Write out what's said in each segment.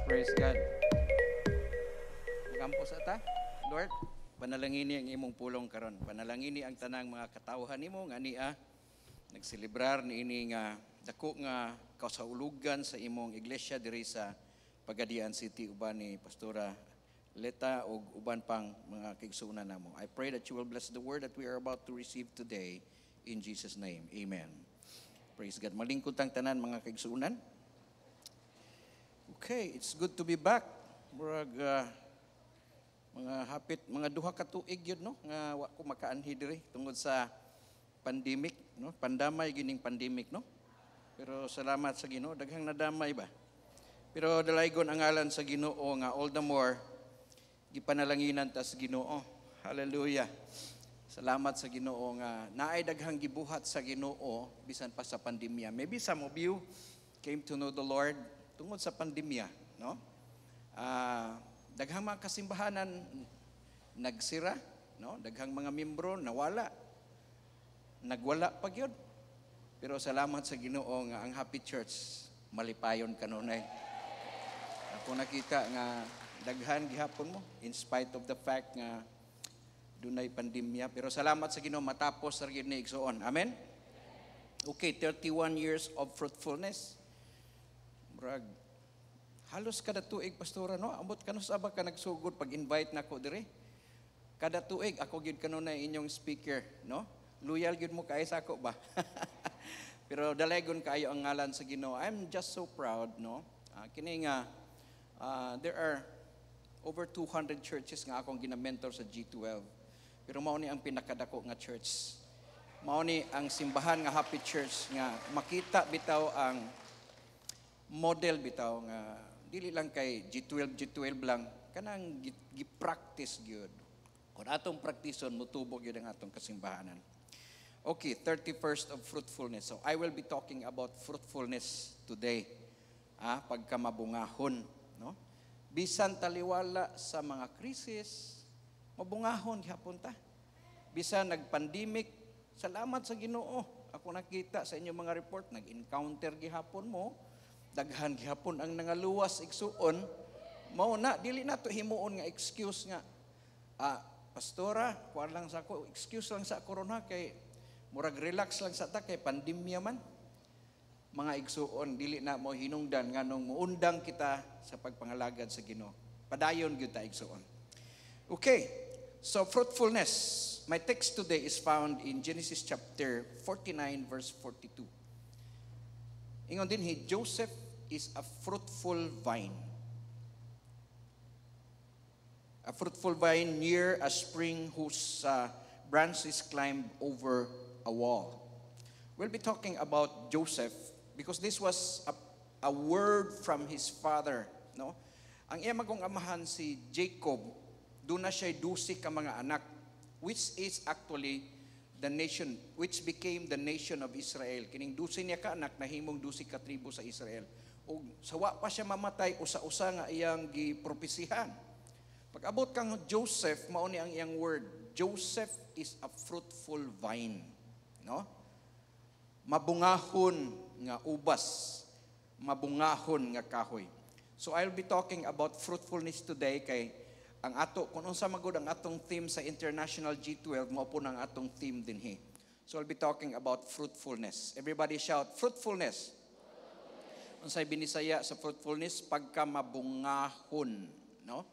Praise God. Magampo sa ta, Lord, panalangini ang imong pulong karon. Panalangini ang tanang mga katawhan nimo nga niya nagselebrar niini nga dako nga kasaulugan sa imong iglesia diri sa Pagadian City uban ni Pastora Leta ug uban pang mga kaigsuonan namo. I pray that you will bless the word that we are about to receive today in Jesus name. Amen. Praise God. Malingkod tang tanan mga kaigsuonan. Okay, it's good to be back. Murag mga hapit mga duha ka tuig yun no nga wa ko makaanhi diri tungod sa pandemic no, pandamay gining pandemic no. Pero salamat sa Ginoo daghang nadamay ba. Pero dalaygon ang ngalan sa Ginoo nga all the more gipanalanginan ta sa Ginoo. Hallelujah. Salamat sa Ginoo nga naay daghang gibuhat sa Ginoo bisan pa sa pandemya. Maybe some of you came to know the Lord tungod sa pandemya, no? Daghang mga kasimbahanan nagsira, no? Daghang mga membro nawala. Nagwala pa gyud. Pero salamat sa Ginoo nga ang Happy Church malipayon kanunay. Ako nakita nga daghan gihapon mo in spite of the fact nga dunay pandemya, pero salamat sa Ginoo matapos ra gyud ni igsoon. Amen. Okay, 31 years of fruitfulness. Murag halos kada tuig pastora no, ambot kanus aba ka nagsugod pag invite nako diri. Kada tuig ako gyud kanunay inyong speaker, no? Loyal gyud mo kay sa ako ba? Pero dalaygon kayo ang ngalan sa Ginoo. I'm just so proud, no? Kini nga there are over 200 churches nga akong gina-mentor sa G12. Pero mao ni ang pinakadako nga church. Mao ni ang simbahan nga Happy Church nga makita bitaw ang model bitaw nga dili lang kay G12 lang kanang gi-practice gyud. Kung atong praktison mutubog gyud ang atong kasimbahanan. Okay, 31st of fruitfulness. So I will be talking about fruitfulness today. Pagkamabungahon, no? Bisan taliwala sa mga krisis, mabungahon gihapon ta. Bisan nagpandemic, salamat sa Ginoo. Ako nakita sa inyong mga report, nag-encounter gihapon mo, daghan gihapon ang nangaluwas igsuon, mao na dili na to himuon nga excuse nga pastora, kuan lang sa ako, excuse lang sa corona kay murag relax lang sa ta kay pandemya man. Mga igsuon dili na mo hinungdan nganong muundang kita sa pagpangalagad sa Ginoo. Padayon gyud ta igsuon. Okay. So fruitfulness. My text today is found in Genesis chapter 49 verse 42. Ingon din Joseph is a fruitful vine. A fruitful vine near a spring whose branches climb over a wall. We'll be talking about Joseph because this was a word from his father, no? Ang iya magong amahan si Jacob, doon na siya 12 ka mga anak, which is actually the nation, which became the nation of Israel. Kining 12 niya ka anak, nahimong 12 ka tribo sa Israel. O sawa pa siya mamatay, usa-usa nga iyang gipropesihan. Pag abot kang Joseph, mao ni ang iyang word. Joseph is a fruitful vine, no? Mabungahon nga ubas, mabungahon nga kahoy. So I'll be talking about fruitfulness today kay ang ato kung unsa magud ang atong theme sa International G12 mao po nang atong theme dinhi. So I'll be talking about fruitfulness. Everybody shout fruitfulness. Unsay binisaya sa fruitfulness? Pagkamabungahon, no?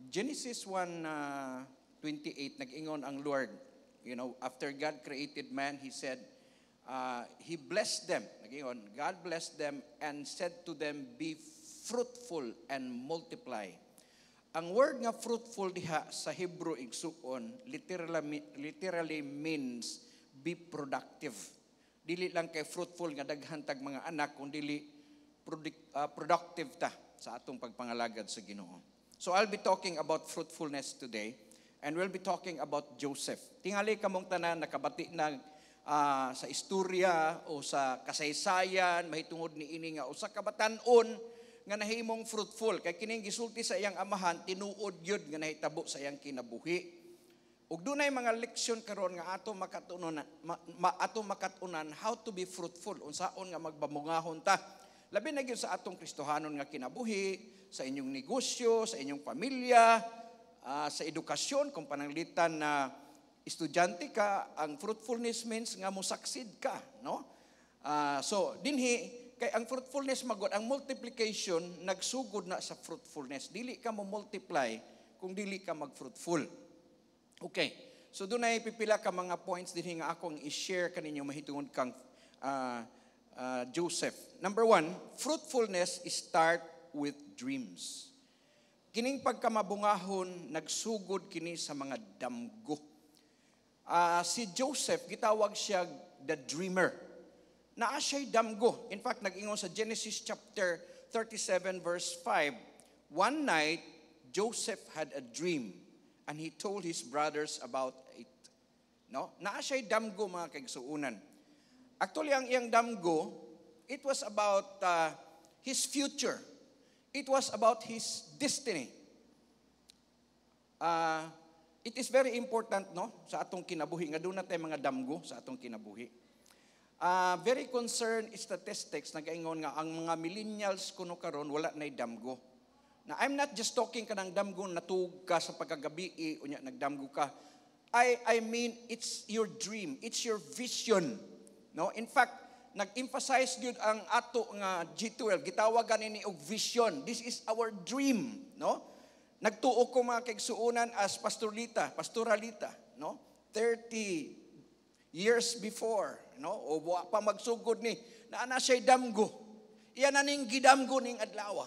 Genesis 1:28 nag-ingon ang Lord, you know, after God created man, he said he blessed them. Nag-ingon, God blessed them and said to them, be fruitful and multiply. Ang word nga fruitful diha sa Hebrew igsuon literally means be productive. Dili lang kay fruitful nga daghan tag mga anak kundi productive ta sa atong pagpangalagad sa Ginoo. So I'll be talking about fruitfulness today and we'll be talking about Joseph. Tingali kamong tanan nakabati na sa istorya o sa kasaysayan mahitungod ni ini nga usa ka batan-on nga nahimong fruitful kay kining gisulti sa iyang amahan tinuod gyud nga nahitabo sa iyang kinabuhi. Ug dunay mga leksyon karon nga ato makatunan how to be fruitful unsaon nga magbamungahon ta Labi na gyud sa atong Kristohanon nga kinabuhi, sa inyong negosyo, sa inyong pamilya, sa edukasyon, kung pananglitan na estudyante ka, ang fruitfulness means nga mo succeed ka, no? So dinhi kay ang fruitfulness magod, ang multiplication nagsugod na sa fruitfulness. Dili ka mo multiply kung dili ka mag-fruitful. Okay. So doon ay pipila ka mga points dinhi nga akong i-share kaninyo mahitungod kang Joseph. Number 1, fruitfulness start with dreams. Kining pagkamabungahon nagsugod kini sa mga damgo. Si Joseph gitawag siya the dreamer. Naa siya'y damgo. In fact, nag-ingon sa Genesis chapter 37 verse 5, one night, Joseph had a dream and he told his brothers about it. No? Naa siya'y damgo, mga kaigsuunan. Actually, ang iyang damgo, it was about his future. It was about his destiny. It is very important, no, sa atong kinabuhi. Nga doon natin mga damgo sa atong kinabuhi. Very concerned statistics nagaingon nga ang mga millennials kuno karon wala nay damgo. Na I'm not just talking kanang damgo natug ka sa pagkagabi unya nagdamgo ka. I mean it's your dream, it's your vision. No, in fact, nag-emphasize gyud ang ato nga G12 gitawagan ini og vision. This is our dream, no? Nagtuo ko mga kaigsuunan as pastoralita, no? 30 years before, no? O wa pa magsugod ni na siya damgo. Iyan na ning gidamgo ning adlaw,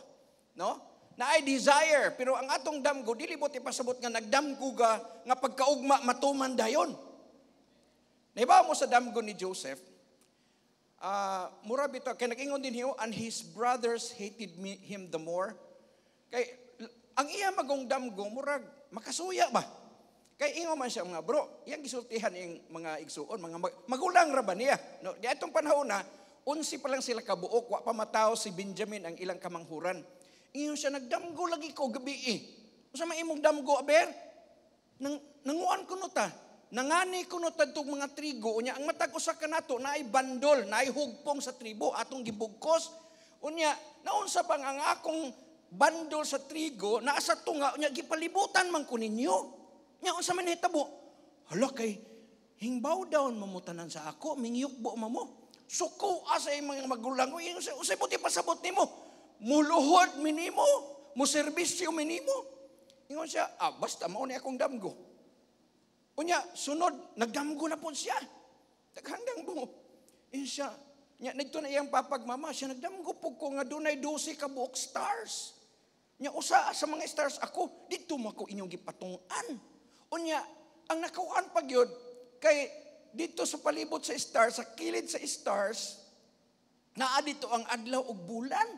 no? Na ay desire, pero ang atong damgo dili mo pasabot nga nagdamgo nga pagkaugma matuman dayon. Naibaw mo sa damgo ni Joseph, mura bitaw kay nag-ingon din hiyo, and his brothers hated him the more. Kay ang iya magong damgo murag makasuya ba? Kay ingon man siya mga bro, iyang gisultihan yung mga igsuon, mga magulang ra ba niya? No, di atong panahon na 11 pa lang sila kabuok, wa pa matao si Benjamin ang ilang kamanghuran. Ingon siya nagdamgo lagi ko gabi Usa man imong damgo aber? Nanguan kuno ta. Nangani kuno tadtog mga trigo unya ang matag usa kanato naay bandol, naay hugpong sa tribo atong gibugkos. Unya naunsa pang ang akong bandol sa trigo naa sa tunga unya gipalibutan man ko ninyo. Nya unsa man hitabo? Hala kay hingbaw daw mamutanan sa ako, mingyukbo mamo. Suko asa mga magulang ko, usay puti pasabot nimo. Muluhod minimo, mo serbisyo minimo. Ingon siya, basta mao ni akong damgo. Unya sunod nagdamgo na pud siya. Daghang damgo. Siya, nya nagto na iyang papagmama, siya nagdamgo pug ko nga dunay 12 ka buok stars. Nya usa sa mga stars ako, dito mako inyong gipatung-an. Unya, ang nakuhaan pa gyud kay dito sa palibot sa stars, sa kilid sa stars, naa dito ang adlaw ug bulan.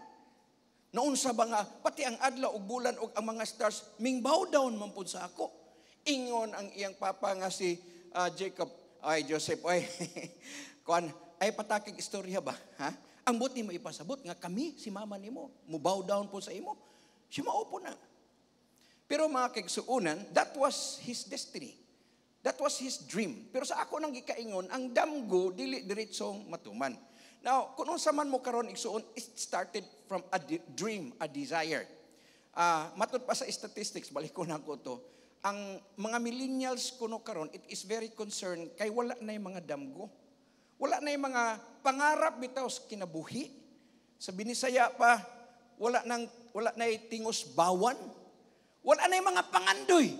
Naunsa ba nga pati ang adlaw ug bulan ug ang mga stars mingbaw down man pud sa ako. Ingon ang iyang papa nga si Jacob, ay Joseph, ay kuan ay patakig istorya ba, ha? Ang buti mo ipasabot nga kami si mama nimo, mo bow down po sa imo. Siya maupo na. Pero mga kaigsuunan, that was his destiny. That was his dream. Pero sa ako nang gikaingon, ang damgo dili diretsong matuman. Now, kung unsa man mo karon igsuon, it started from a dream, a desire. Matod pa sa statistics, balik ko na ko to. Ang mga millennials kuno karon, it is very concerned kay wala na yung mga damgo. Wala na yung mga pangarap bitaw sa kinabuhi. Sa Binisaya pa, wala na yung tingos bawan. Wala na yung mga pangandoy.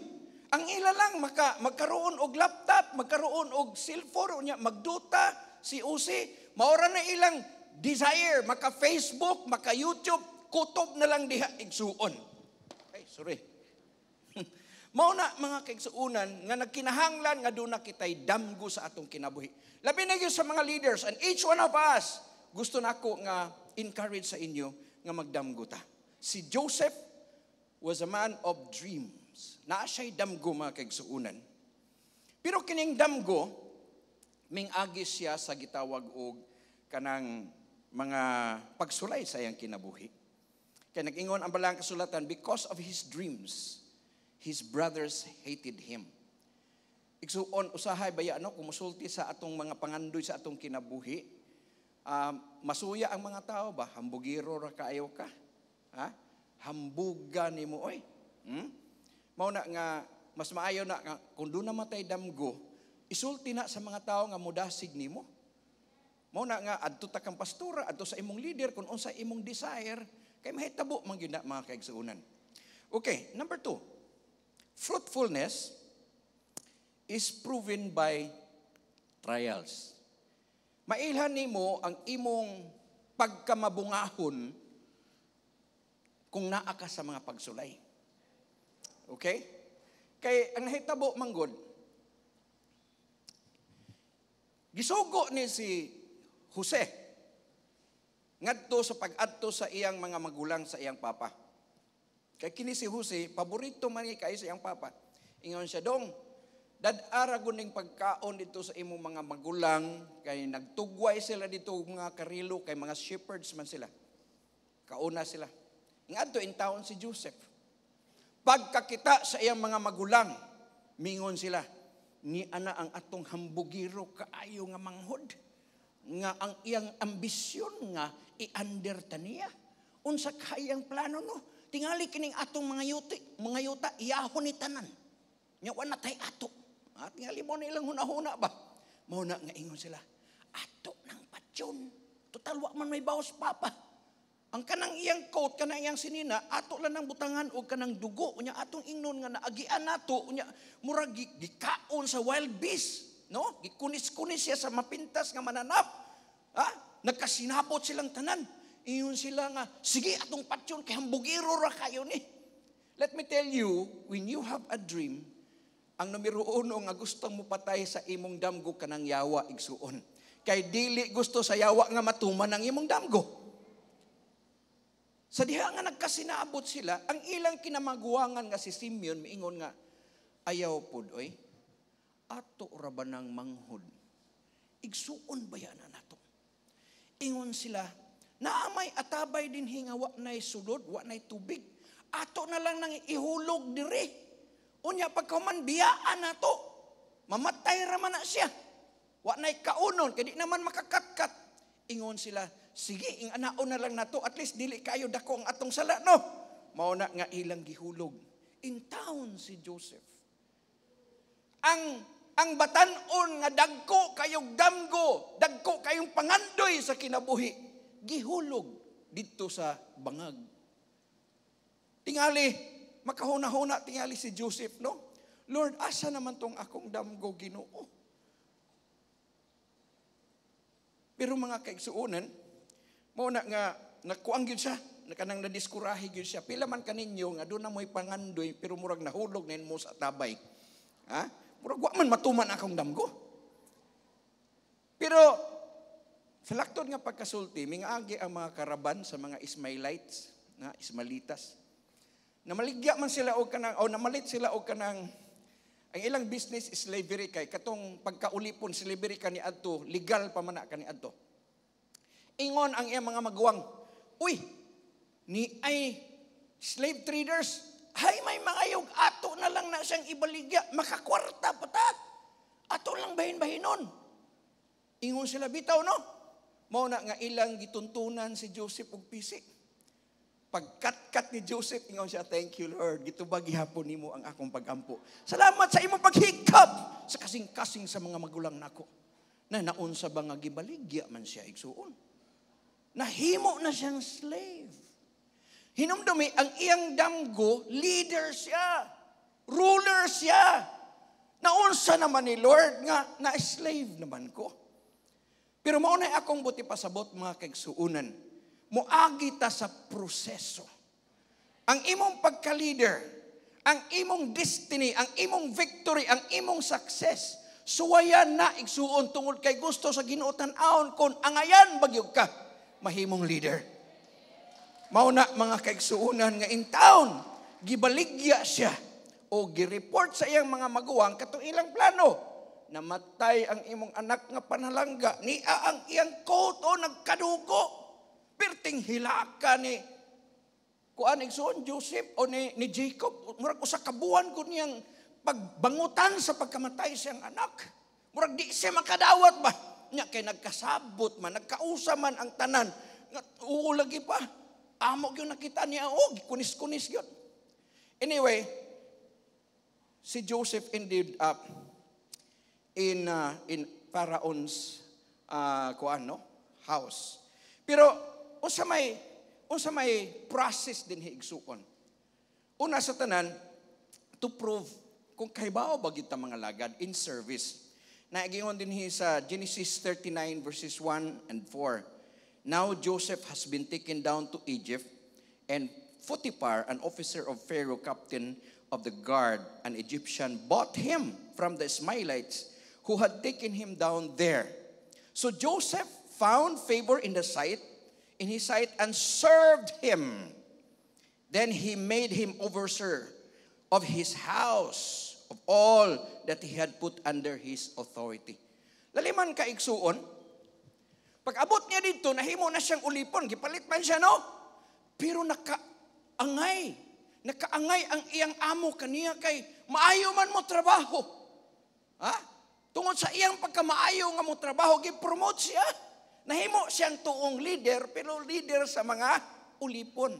Ang ila lang magkaroon og laptop, magkaroon og cellphone, magduta, si Usi, maura na ilang desire, maka-Facebook, maka-YouTube, kutob na lang diha igsuon. Ay, sorry. Mao na mga kaigsuunan nga nagkinahanglan nga doon na kitay damgo sa atong kinabuhi. Labi na sa mga leaders and each one of us, gusto na ako nga encourage sa inyo nga magdamgo ta. Si Joseph was a man of dreams. Naa siya'y damgo mga kaigsuunan. Pero kining damgo, ming-agis siya sa gitawag og kanang mga pagsulay sa iyang kinabuhi. Kaya nag-ingon ang balang kasulatan, because of his dreams, his brothers hated him. Igsuon, usahay baya kumusulti sa atong mga pangandoy sa atong kinabuhi, Masuya ang mga tao ba? Hambugiro ra kaayo ka? Ha? Hambugan nimo oy. Mao na nga mas maayo na nga kung doon namatay damgo, isulti na sa mga tao nga mudasig nimo. Mao na nga adto ta kang pastora, adto sa imong leader kung unsa imong desire, kay mahitabo man gyud na mga kaigsuonan. Okay, number 2. Fruitfulness is proven by trials. Mailhan nimo ang imong pagkamabungahon kung naa ka sa mga pagsulay. Okay? Kay ang nahitabo manggod, gisugo ni si Jose ngadto sa pag-adto sa iyang mga magulang sa iyang papa. Kay kini si Jose, paborito man kay sa iyang papa. Ingon siya, dong, dad-ara guning pagkaon dito sa imong mga magulang, kay nagtugway sila dito mga karilo, kay mga shepherds man sila. Kauna sila. Ngadto in town si Joseph. Pagkakita sa iyang mga magulang, mingon sila, ni ana ang atong hambugiro kaayo nga manghod, nga ang iyang ambisyon nga i-under ta niya. Unsa kayang plano no? Tingali kining atong mga yuta, iyahon ni tanan. Nya wa na tay ato. At tingali mo nilang hunahuna ba? Mao na nga ingon sila, ato nang patyon. Total wa man may bawas papa. Ang kanang iyang coat, kanang iyang sinina, ato lang ng butangan o kanang dugo. Unya atong ingnon nga naagian nato, unya murag gikaon sa wild beast, no? Gikunis-kunis siya sa mapintas nga mananap. Ha? Nagkasinapot silang tanan. Iyon sila nga, sige atong patyon kay hambugiro ra kayo ni. Let me tell you, when you have a dream, ang numero 1 nga gusto mo patay sa imong damgo kanang yawa igsuon. Kay dili gusto sa yawa nga matuman ang imong damgo. Sa diha nga nagkasinaabot sila, ang ilang kinamaguwangan nga si Simeon miingon nga, ayaw pud oy, ato ra ba nang manghod? Igsuon ba yan nato? Ingon sila, naamay atabay din hinga wa nay sulod, wa nay tubig. Ato na lang nang ihulog diri. Unya pagkaman biyaan nato, mamatay ra man na siya. Wa nay kaunon kay di naman makakatkat. Ingon sila, sige ing anaon na lang nato, at least dili kayo dako ang atong sala no. Mao na nga ilang gihulog. In town si Joseph. Ang batan-on nga dagko kayong damgo, dagko kayong pangandoy sa kinabuhi, gihulog dito sa bangag. Tingali, makahuna-huna tingali si Joseph, no? Lord, asa naman tong akong damgo, Ginoo? Pero mga kaigsuonan, mao na nga nakuang gyud siya, kanang nadiskurahi gyud siya. Pila man kaninyo nga doon na mo'y pangandoy pero murag nahulog na mo sa tabay. Ha? Murag wa man matuman akong damgo. Pero sa laktod nga pagkasulti, mingaagi ang mga karaban sa mga Ismailites, na Ismailitas. Namaligya man sila og kanang namalit sila og kanang ang ilang business is slavery kay katong pagkaulipon slavery kani adto, legal pa man kani adto. Ingon ang iyang mga maguwang, uy, ni ay slave traders, hay may mangayog, ato na lang na siyang ibaligya, makakwarta patat. Ato lang bahin-bahinon. Ingon sila bitaw no? Mao na nga ilang gituntunan si Joseph og pisik. Pagkat-kat ni Joseph, ingon siya, thank you Lord, gitubag gihapon nimo ang akong pagampo. Salamat sa imong paghikap sa kasing-kasing sa mga magulang nako. Na naunsa ba nga gibaligya man siya igsuon. Nahimo na siyang slave. Hinumdumi ang iyang damgo, leader siya, ruler siya. Naunsa naman ni Lord nga na-slave naman ko. Pero maunay akong buti pasabot mga kaigsuunan. Muagi ta sa proseso. Ang imong pagka-leader, ang imong destiny, ang imong victory, ang imong success, suwayan na igsuon tungod kay gusto sa Ginoo tan-awon kon angayan bagyog ka mahimong leader. Mao na mga kaigsuunan nga in town, gibaligya siya o gireport sa iyang mga maguwang katong ilang plano. Namatay ang imong anak nga panalangga, niya ang iyang coat o nagkadugo. Perting hilaka ni kuan igsoon Joseph o ni Jacob, murag usa ka buwan ko niyang pagbangutan sa pagkamatay siyang anak. Murag di siya makadawat ba? Nya kay nagkasabot man, nagkausa man ang tanan. Lagi pa. Amo gyud nakita niya, kunis-kunis gyud. Anyway, si Joseph ended up in Pharaoh's house. Pero unsa may process din higsuon. Una sa tanan, to prove kung kahibaw ba kita mga lagad in service. Naigingon din sa Genesis 39 verses 1 and 4. Now Joseph has been taken down to Egypt, and Potiphar, an officer of Pharaoh, captain of the guard, an Egyptian, bought him from the Ishmaelites who had taken him down there. So Joseph found favor in his sight, and served him. Then he made him overseer of his house, of all that he had put under his authority. Laliman ka igsuon, pag abot niya dito, nahimo na siyang ulipon, gipalit man siya, no? Pero nakaangay ang iyang amo kaniya kay maayo man mo trabaho. Ha? Tungod sa iyang pagkamaayo nga mo trabaho, gi-promote siya. Nahimo siyang tuong leader, pero leader sa mga ulipon.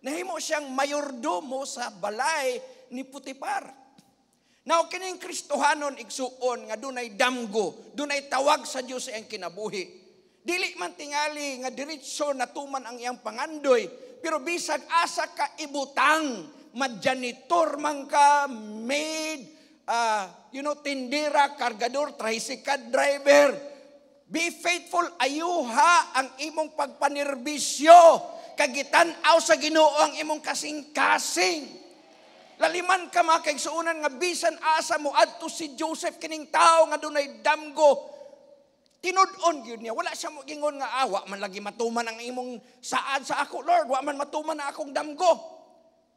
Nahimo siyang mayordomo sa balay ni Potiphar. Now, kining Kristohanon igsuon nga dunay damgo, dunay tawag sa Dios sa iyang kinabuhi. Dili man tingali nga diretso natuman ang iyang pangandoy, pero bisag asa ka ibutang, madjanitor man ka, maid, tindera, kargador, tricycle driver. Be faithful, ayuha ang imong pagpanirbisyo, kagitan-aw sa Ginoo ang imong kasing-kasing. Laliman ka mga kaigsuunan nga bisan asa mo adto si Joseph kining tao nga dunay damgo. Tinudon yun niya. Wala siya gingon nga, wa man lagi matuman ang imong saad sa ako, Lord. Wa man matuman na akong damgo.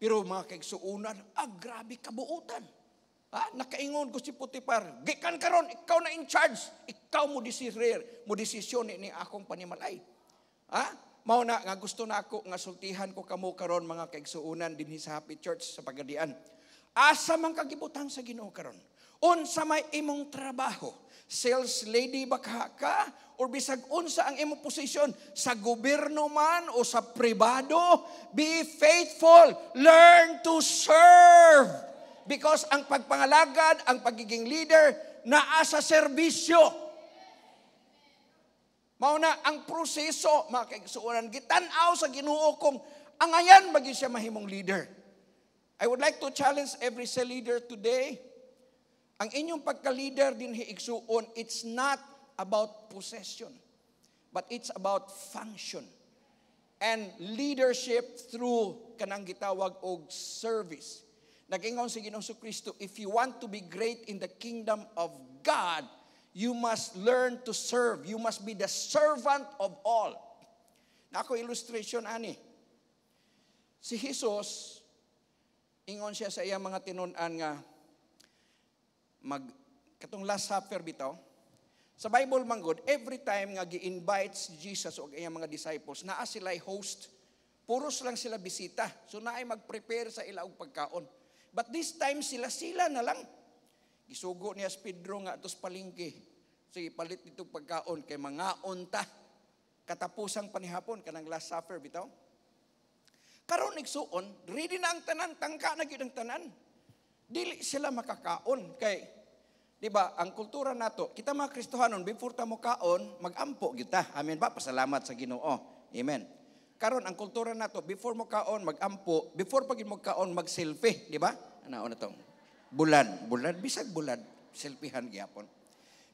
Pero mga kaigsuunan, grabe kabuutan. Nakaingon ko si Potiphar, gikan karon, ikaw na in charge. Ikaw mo desisyon ni akong panimalay. Mao na nga gusto na ako nga sultihan ko kamo karon mga kaigsuunan dinhi sa Happy Church sa Pagadian. Asa man kagibutang sa Ginoo karon? Unsa may imong trabaho? Sales lady ba ka? Or bisag unsa ang imong posisyon sa gobyerno man o sa pribado? Be faithful. Learn to serve. Because ang pagpangalagad, ang pagiging leader, naa sa serbisyo. Mao na ang proseso, mga kaigsuonan, gitan-aw sa Ginoo kung angayan maging siya mahimong leader. I would like to challenge every cell leader today. Ang inyong pagka-leader din hiigsuon, it's not about possession, but it's about function. And leadership through kanang gitawag og service. Nag-ingon si Ginoong Kristo, if you want to be great in the kingdom of God, you must learn to serve. You must be the servant of all. Na ako illustration ani. Si Jesus, ingon siya sa iyang mga tinun-an nga, katong Last Supper bitaw, sa Bible manggod, every time nga gi-invite si Jesus o iyang mga disciples, naa sila'y host, puros lang sila bisita. So naay mag-prepare sa ilaog pagkaon. But this time sila na lang. Gisugo niya si Pedro nga atos palingki. Sige, palit dito pagkaon kay mga unta. Katapusang panihapon kanang Last Supper bitaw. Karon igsuon, ready na ang tanan, tangka na gyud ang tanan. Dili sila makakaon kay, di ba, ang kultura nato, kita mga Kristohanon, before ta mo kaon, magampo kita. Amen ba? Pasalamat sa Ginoo. Amen. Karon ang kultura nato, before mo kaon, magampo, before pagin mo kaon, mag-selfie, di ba? Ano na to? Bulad, bisag bulad, selfiehan gyapon.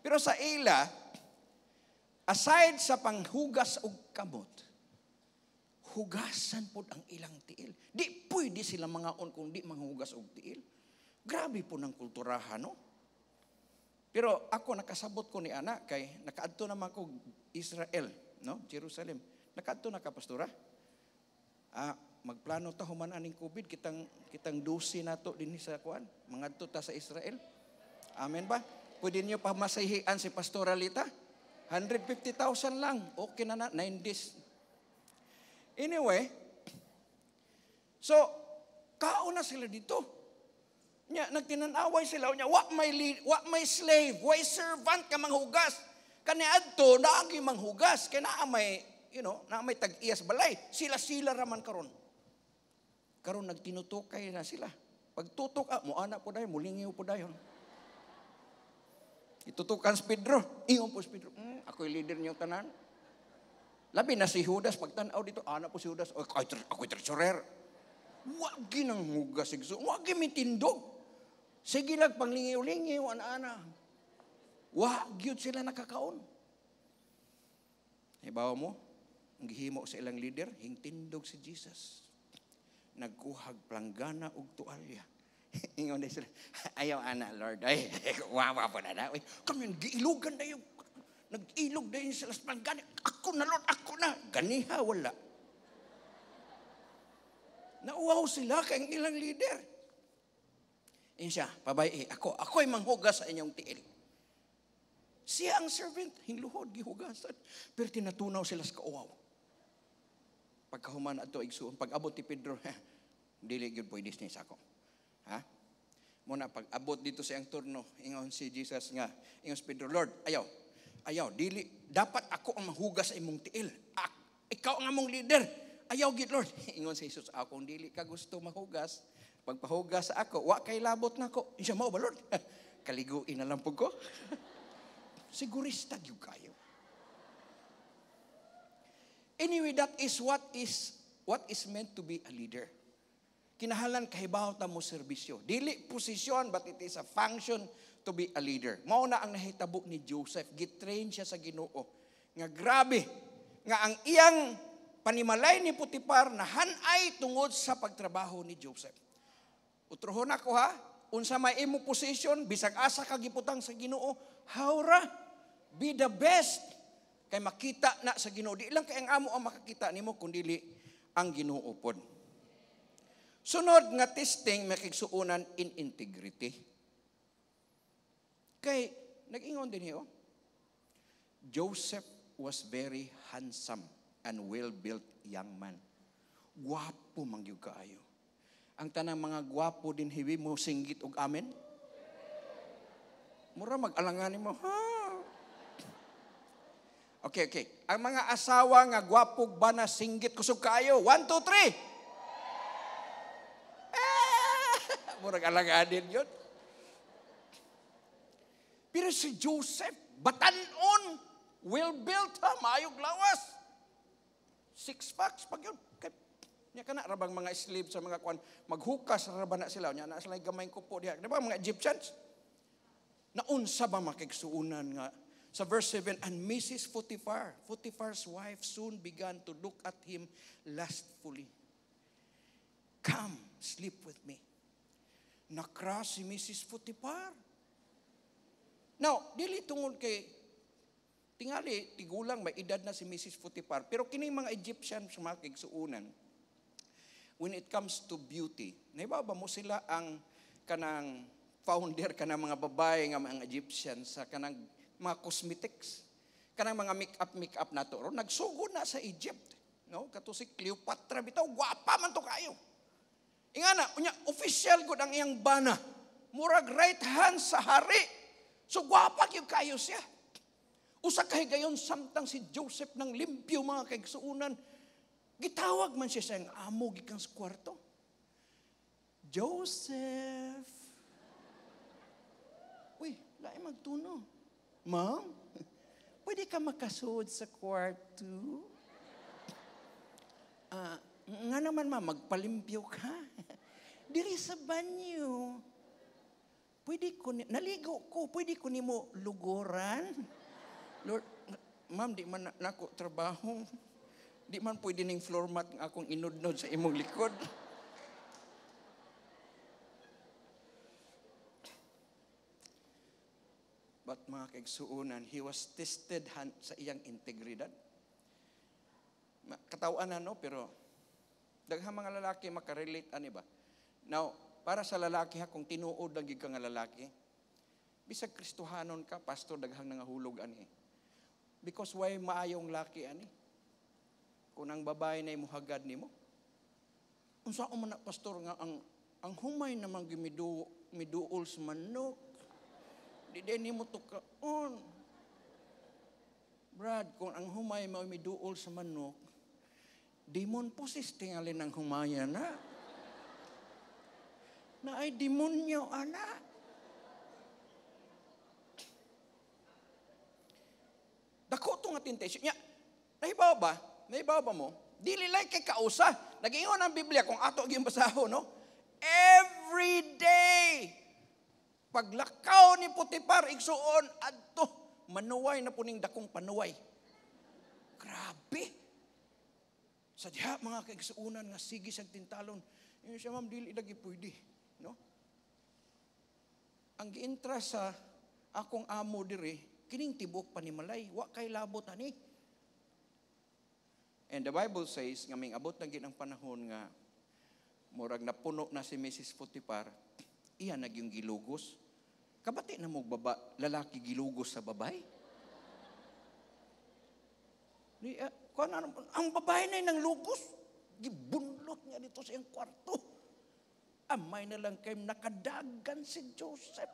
Pero sa ila, aside sa panghugas og kamot, hugasan pod ang ilang tiil. Di pwede sila mangaon kung di manghugas og tiil. Grabe po ng kulturahan, no? Pero ako nakasabot ko ni anak kay nakaadto naman ko Israel, no? Jerusalem. Nakaadto na ka pastora? Magplano ta human aning COVID kitang dusi nato dinhi sa kuan. Mangadto ta sa Israel. Amen ba? Pwede niyo pa masahihan si Pastoralita? 150,000 lang. Okay na 9 days. Anyway, so kauna sila dito. Nya nagtinanaway sila nya, wa may slave, wa servant ka manghugas. Kaniadto naagi manghugas kay naa may naa may tag-iyas balay. Sila raman karon. Karon nagtinutukay na sila. Pagtutok mo ana po dayon, mulingiw po dayon. Itutukan si Pedro. Ingon po si Pedro. Ako'y leader niyong tanan. Labi na si Judas, pagtanaw dito, anak po si Judas, ako'y treasurer. Huwag ginang hugas. Huwag gimitindog. Sige lang, panglingiw-lingiw, ana-ana. Huwag yun sila nakakaon. Ibawa mo, ang gihimo sa ilang leader, hingtindog si Jesus. Nagkuhag planggana og tualya. Ingon na sila, ayaw ana, Lord. Ay, wawa po na na. Kami, giilugan na yung, nag-ilog na yung sila sa planggana. Ako na, Lord, ako na. Ganiha, wala. Nauwaw sila kay ilang leader. Yan siya, pabay, ako'y manghugas sa inyong tiil. Siya ang servant, hinluhod, gihugasan. Pero tinatunaw sila sa kauwaw. Pagkahuman ato igsuon, pag-abot ti Pedro, dili gyud pwede sa ako. Ha? Muna pag-abot dito sa iyang turno, ingon si Jesus nga, ingon si Pedro, Lord, ayaw, dili, dapat ako ang mahugas sa imong tiil. Ikaw ang among leader. Ayaw gid, Lord. Ingon si Jesus, akong dili ka gusto mahugas. Pagpahugas sa ako, wa kay labot na ko. Siya mao ba, Lord? Kaliguin na lang po ko. Sigurista gyud kayo. Anyway, that is what is meant to be a leader. Kinahanglan kahibaw ta mo serbisyo. Dili posisyon, but it is a function to be a leader. Mao na ang nahitabo ni Joseph. Gitrain siya sa Ginoo. Nga grabe, nga ang iyang panimalay ni Potiphar na hanay tungod sa pagtrabaho ni Joseph. Utrohon ako ha, unsa may imo position, bisag asa ka giputang sa Ginoo, hawra, be the best. Kay makita na sa Ginoo. Di lang kay ang amo ang makakita nimo kundi ang Ginoo pod. Sunod nga testing makigsuunan in integrity. Kay nag-ingon din niyo, Joseph was very handsome and well-built young man. Gwapo mangyud kaayo. Ang tanang mga gwapo din hiwi mo singgit og amen. Mura mag-alangan mo, ha? Okay. Ang mga asawa nga gwapog ba na singgit kusog kaayo? 1, 2, 3. Murag alanganin yun. Pero si Joseph, batanon, well-built ha, maayog lawas. 6 packs pag yun. Nya kana rabang mga slave sa mga kwan, maghukas raban na sila. Nya na sila gamay ko po diha. Di ba mga Egyptians? Naunsa ba makigsuunan nga? Sa verse 7, and Mrs. Potiphar's wife soon began to look at him lustfully. Come, sleep with me. Nakras si Mrs. Potiphar. Now, dili tungod kay tingali, tigulang may edad na si Mrs. Potiphar. Pero kining mga Egyptian sa mga kigsuunan, when it comes to beauty, naibaba mo sila ang kanang founder kanang mga babae nga mga Egyptian sa kanang mga cosmetics. Kanang mga make-up na to. Nagsugod na sa Egypt. No? Kato si Cleopatra, bitaw, gwapa man to kayo. Ingana, official gud ang iyang bana. Murag right hand sa hari. So gwapa gyud kayo siya. Usa kay gayon samtang si Joseph nang limpyo mga kaigsuunan. Gitawag man siya sa iyang amo gikan sa kwarto. Joseph. Uy, lain magtuno. Ma'am, pwede ka makasuod sa kwarto? Nga naman ma, magpalimpyo ka. Diri sa banyo. Naligo ko, pwede ko nimo luguran? Lord, ma'am, di man nako trabaho. Di man pwede ning floor mat nga akong inudnod sa imong likod. But mga kaigsuunan, he was tested sa iyang integridad. Katawan na, no? Pero daghang mga lalaki makarelate, ani ba? Now, para sa lalaki ha, kung tinuod lang ka nga lalaki, bisag Kristohanon ka, pastor, daghang nangahulog, ani. Because why maayong laki, ani? Kung ang babae na imuhagad ni mo. Unsa man na, pastor, nga ang humay naman miduol sa manok. Di din mo to kaon. Brad, kung ang humay mo may duol sa manok, demon possess tingalin ang humaya na. Na ay demonyo, ana. Dako itong attention. Nahibaw ba mo? Dili lang kay kausa. Nag-ingon ang Biblia kung ato yung basaho, no? Every day, paglakaw ni Putipar, igsuon, adto, manuway na puning dakong panuway. Grabe. Sa diha, mga kaigsuunan nga sige sa tintalon. Yung siya, ma'am, dili lagi pwede. No? Ang giintra sa akong amo diri, kining tibok panimalay, wa kay labot ani. And the Bible says, nga may abot na ginang panahon nga, murag napuno na si Mrs. Putipar, iya nagyong gilugos. Kabati na mo lalaki gilugos sa babay? Ang babae na yung lugos, gibunlot niya dito sa iyang kwarto. Amay na lang kayo nakadagan si Joseph.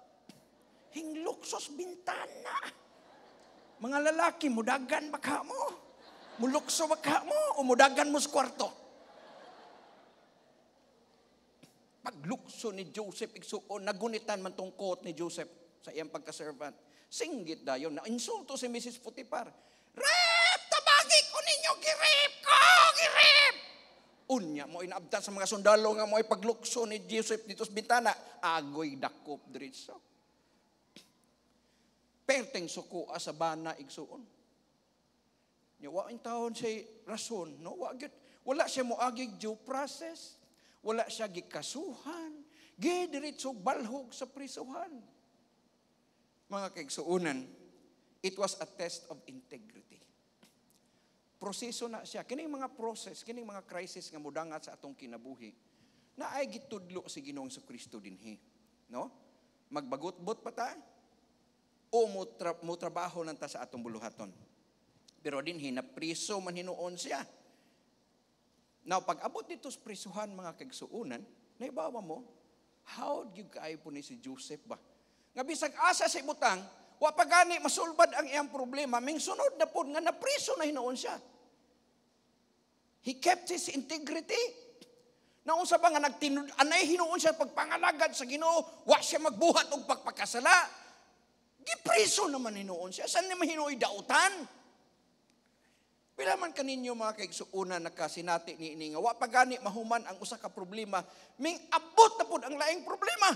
Hingluksos bintana. Mga lalaki, mudagan baka mo. Mulukso baka mo o mudagan mo sa kwarto. Paglukso ni Joseph, igsuon, nagunitan man tong coat ni Joseph sa iyang pagkaservant. Singgit dayon, na-insulto si Mrs. Putipar. Rep! Tabagi ko ninyo, girip ko! Girip! Unya mo inaabtan sa mga sundalo nga mo ay paglukso ni Joseph dito sa bintana. Agoy dakop diretso. Perteng suko sa bana igsuon. Wa in taon siya rason, no? Wala siya moagig due process. Wala siya gikasuhan. Diretso balhog sa prisuhan. Mga kaigsuunan, it was a test of integrity. Proseso na siya. Kining mga process, kining mga crisis nga mudangat sa atong kinabuhi, na ay gitudlo si Ginoong Kristo dinhi. No? Magbagot-bot pa ta, o mo trabaho lang ta sa atong buluhaton. Pero dinhi, napriso man hinuon siya. Now, pag abot dito sa prisuhan, mga kaigsuunan, naibawa mo, how do you kaayo po ni si Joseph ba? Nga bisag asa sa ibutang, wa pa gani masulbad ang iyang problema, ming sunod na po nga napriso na hinuon siya. He kept his integrity. Naon sa ba nga anay hinuon siya pagpangalagad sa Ginoo, wa siya magbuhat og pagpakasala. Gipriso naman hinuon siya. Saan naman hinuoy dautan? Pila man kaninyo mga kaigsuunan nakasinati ni ini nga wa pa gani mahuman ang usa ka problema, ming abot na pud ang laing problema.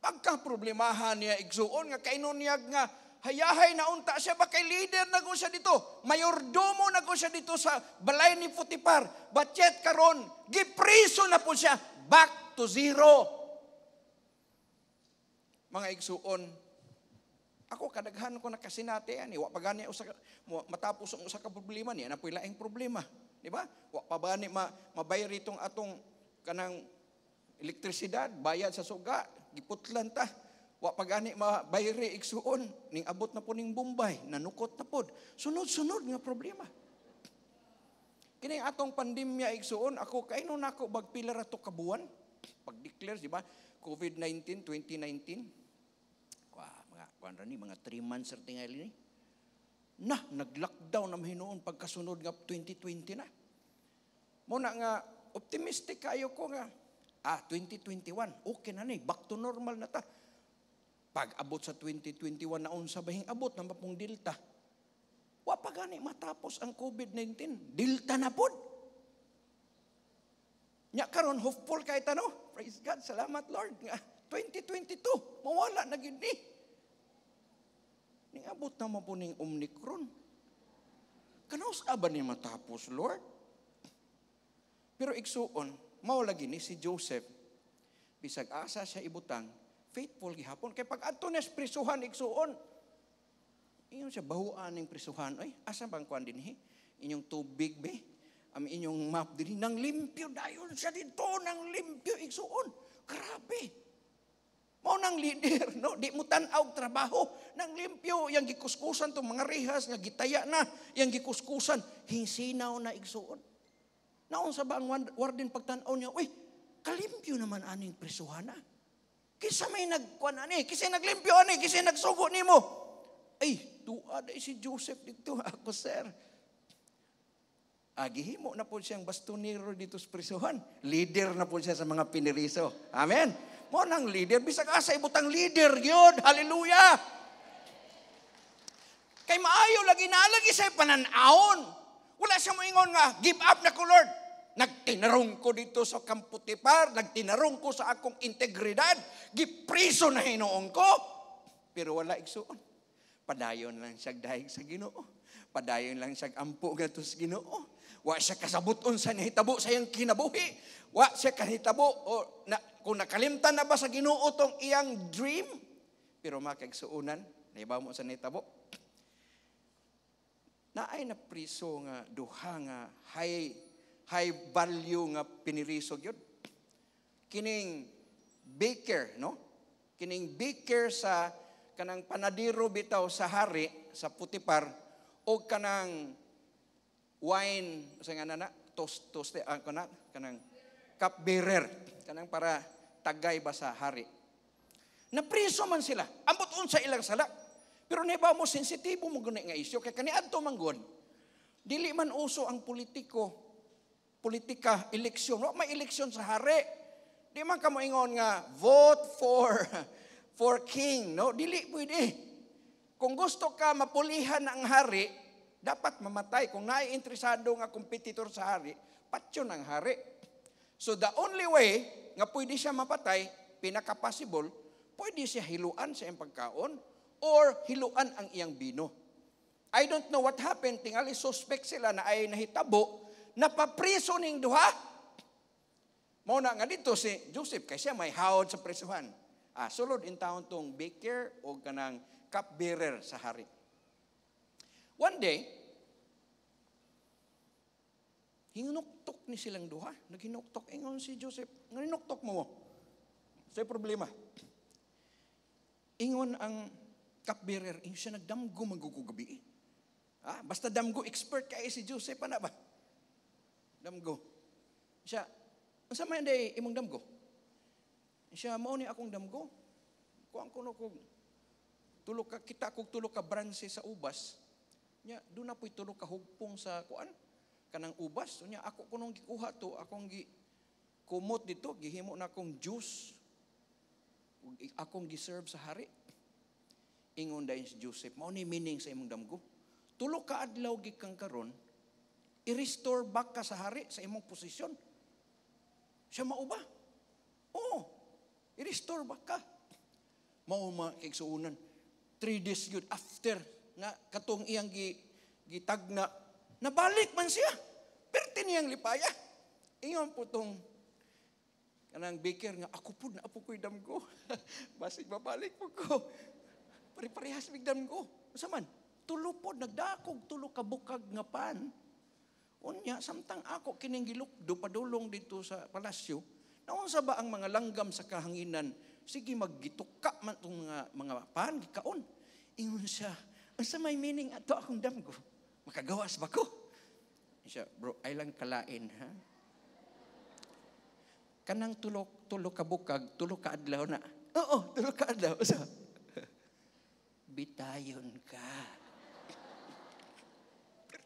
Pagka problemahan niya igsuon nga kainon niya nga hayahay na unta siya ba kay leader na siya dito, mayordomo na siya dito sa balay ni Putipar, but yet karon gipriso na po siya, back to zero. Mga igsuon, ako kadaghan ko nakasinati ani wa pa gani matapos ang usa ka problema niya na pila ang problema, di ba? Wa pa gani mabayar itong atong kanang elektrisidad, bayad sa suga, giputlan ta. Wa pa gani mabayari igsuon ning abot na po ning Bombay, nanukot na pod. Sunod-sunod nga problema. Kini atong pandemya igsuon, ako kaino nako bagpila ra to ka buwan pag-declare, di ba? COVID-19 2019. Mga 3 months sa tingali ni. Nag-lockdown na mahinuon pagkasunod nga 2020 na. Muna nga, optimistic kayo ko nga, 2021, okay na ni, back to normal na ta. Pag abot sa 2021 na unsa bahing abot na mapong Delta. Wa pa gani matapos ang COVID-19. Delta na pod. Nya karon hopeful kay tano. Praise God, salamat Lord. Nga 2022, mawala na gid ni. Ning abot naman po ning Omicron. Kanaus ba ni matapos, Lord? Pero igsuon, mao lagi ni si Joseph. Bisag asa siya ibutang, faithful gihapon. Kay pag adto na sa prisuhan igsuon, ingon siya bahuan ning prisuhan. Ay, asa bang kuan dinhi? Inyong tubig be? Inyong map dinhi nang limpyo dayon siya dito, nang limpyo igsuon. Grabe. Mao nang leader, no? Di mo tan-aw trabaho. Nang limpyo, yang gikuskusan to mga rehas, nga gitaya na, yang gikuskusan, hinsinaw na igsuon. Naon sa ba ang warden pagtan-aw niya, uy, kalimpyo naman aning prisuhan na. Kisa may nagkuan ani, kisa naglimpyo ani, kisa nagsugo nimo. Ay, tuwa day si Joseph dito. Ako, sir. Gihimo na po siyang bastonero dito sa prisuhan. Leader na po siya sa mga piniriso. Amen. Mo nang leader, bisag asa ibutang leader gyud. Hallelujah. Kay maayo lagi nalagi sa pananaon. Wala siya moingon nga, give up na ko, Lord. Nagtinarong ko dito sa Campo Tipar, nagtinarong ko sa akong integridad, gipriso na hinoon ko. Pero wala igsuon. Padayon lang siya dahil sa Ginoo. Padayon lang siya ampo nga sa Ginoo. Wa siya kasabuton sa nahitabo sa iyang kinabuhi. Wa siya kahitabo o kung nakalimtan na ba sa Ginoo tong iyang dream. Pero makagsuunan, naibaw mo sa nahitabo. Naay na priso nga duha nga high value nga piniriso gyud. Kining baker, no? Kining baker sa kanang panadiro bitaw sa hari sa Putipar o kanang wine sa nga nana toast kanang cupbearer kanang para tagay ba sa hari. Napriso man sila. Ambot unsa ilang sala. Pero naibaw mo sensitibo mo guni nga isyu kay kaniadto manggod. Dili man uso ang politika, eleksyon. Wa may eleksyon sa hari. Di man ka moingon nga vote for king, no? Dili pwede. Kung gusto ka mapulihan ang hari, dapat mamatay. Kung nai-interesado nga kompetitor sa hari, patyon ang hari. So the only way nga pwede siya mapatay, pinaka-possible, pwede siya hiluan sa iyang pagkaon or hiluan ang iyang bino. I don't know what happened. Tingali suspect sila na ay nahitabo, napapriso ning duha. Mao na nga dito si Joseph kay siya may hawod sa prisuhan. Sulod in taon tong baker o kanang cupbearer sa hari. One day, hinuktok ni silang duha. Naghinuktok. Ingon si Joseph, hinuktok mo. Sa'yo problema. Ingon ang cupbearer, ingon siya nagdamgo magkukugabi. Basta damgo, expert kaya si Joseph, ano ba? Damgo. Siya, unsa man day imong damgo? Siya, mao ni akong damgo. Kuang kuno kog kita kog tulo ka branche sa ubas. Nya, do na po'y tulo ka hugpong sa kuan kanang ubas. So nya ako kunong gikuha to, akong kumot dito, gihimo na akong juice. Akong giserve sa hari. Ingon dayon si Joseph, mao ni meaning sa imong damgo. Tulo ka adlaw gikang karon, i-restore back ka sa hari sa imong posisyon. Siya mauba. Oo. I-restore back ka. Mao makigsuunan. 3 days yun after nga katong iyang gitagna, nabalik man siya. Perti niyang lipaya. Ingon po tong kanang baker nga, ako po na apo ko'y damgo. Basig mabalik po ko. Pare-parehas bigdam ko. Sa man? Tulo po, nagdakog, tulo kabukag nga pan. Unya, samtang ako kining gilukdo, padulong dito sa palasyo, naunsa ba ang mga langgam sa kahanginan? Sige, maggituka man itong mga pan, gikaon. Ingon siya, unsa may meaning ato akong damgo? Makagawas ba ko? Siya, bro, ay lang kalain, ha? Kanang tulo kabukag, tulo ka adlaw na. Oo, tulo ka adlaw. So, bitayon ka.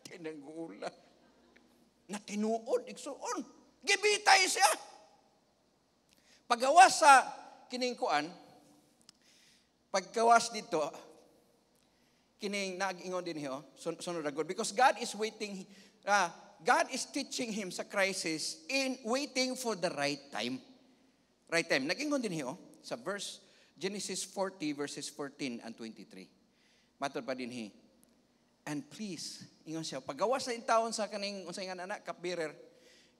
Tinagula. Na tinuod, igsuon. Gibitay siya. Paggawas sa kiningkuan, paggawas dito, kining nag-ingon din hiyo, sunod na God. Because God is waiting, God is teaching him sa crisis in waiting for the right time. Right time. Nag-ingon din hiyo sa Genesis 40 verses 14 and 23. Matod pa din hi. And please, ingon siya, paggawas sa taon sa kaning unsay nga anak cupbearer,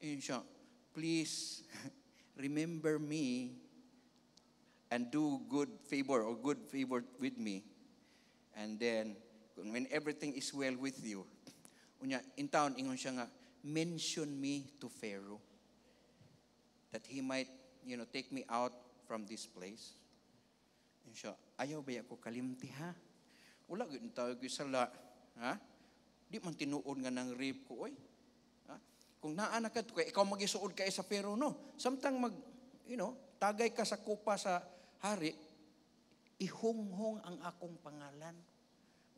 ingon siya, please remember me and do good favor with me. And then when everything is well with you, unya in town ingon siya nga, mention me to Pharaoh that he might, take me out from this place. Ingon siya, ayaw ba ako kalimti ha? Wala gyud tawag sala. Ha? Di man tinuod nga ng rape ko, oy. Ha? Kung naanak ka, ikaw magisuod ka sa Pharaoh, no? Samtang tagay ka sa kupa sa hari, ihunghong ang akong pangalan.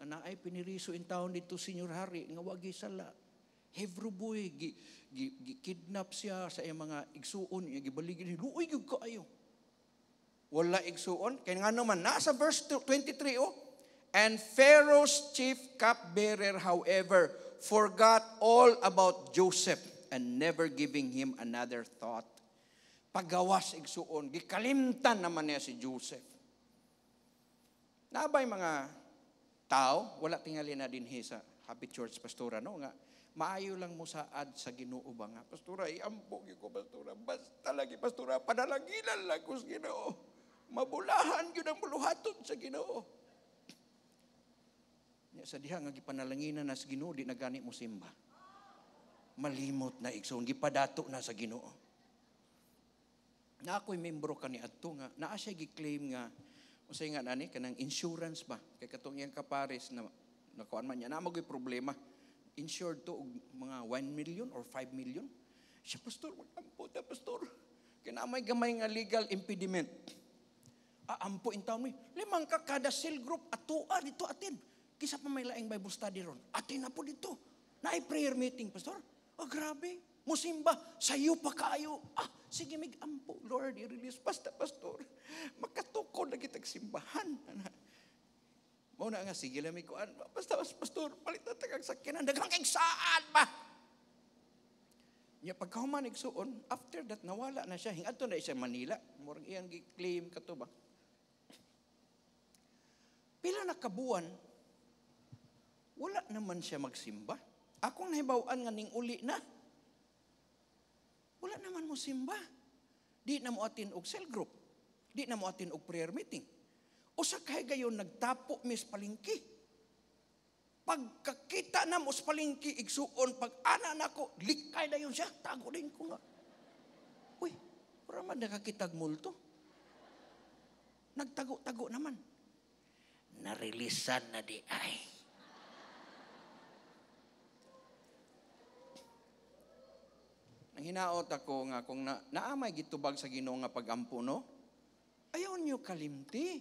nga naay piniriso in town dito Senior Hari nga wagi sala. Hebrew boy kidnap siya sa iyang mga igsuon, gibaligin luoy gyud kaayo. Wala igsuon kay ngano man nasa verse 23 oh. And Pharaoh's chief cupbearer, however, forgot all about Joseph and never giving him another thought. Pagawas igsuon, gikalimtan naman niya si Joseph. Nabay mga tao, wala tingali na dinhi sa Happy Church Pastora, no? Nga, maayo lang mo saad sa Ginoo ba nga? Pastora, iambog ko, Pastora. Basta lagi, Pastora, panalagilan lang ko sa Ginoo. Mabulahan yun ang buluhaton sa Ginoo. Sa diha nga gipanalanginan na sa Ginoo, di na gani mo simba. Malimot na igsoon, gipadato na sa Ginoo. Na ako'y membro kani adto nga, naa siya gi-claim nga, usay nga nani, kanang insurance ba? Kay katong iyang kapares na nakuan man niya, na magoy problema. Insured to mga 1 million or 5 million. Siya, Pastor, mag-ampo ta, Pastor. Kinamay gamay nga legal impediment. Ampo in town mo. 5 ka kada cell group, atua dito atin. Kisa pa may laing Bible study ron. Atin na po dito. Naay prayer meeting, Pastor. Grabe. Musimba. Sayo pa kayo. Sige, mig-ampo. Lord, i-release. Basta, Pastor. Makatukod na kitag simbahan. Mauna nga, sige lang may kuan. Basta, Pastor, palit na tagang sakyanan. Dagang saan ba? Niya, pagkahuman igsuon, after that, nawala na siya. Hingadto na siya Manila. Murang iyang gi-claim ka to ba? Pila na kabuan, wala naman siya magsimba. Akong nahibawaan nga ning uli na. Wala naman mo simba. Di na mo atin og cell group. Di na mo atin og prayer meeting. O sa kay gayon nagtapo mis palingki. Pagkakita na mo sa palingki igsuon, pag ana nako, likay dayon siya, tago din ko nga. Uy, para man nakakitag multo. Nagtago-tago naman. Narilisan na di ay. Nang hinaot ako nga kung naamay gitubag sa Ginoo nga pagampo no, ayaw niyo kalimti.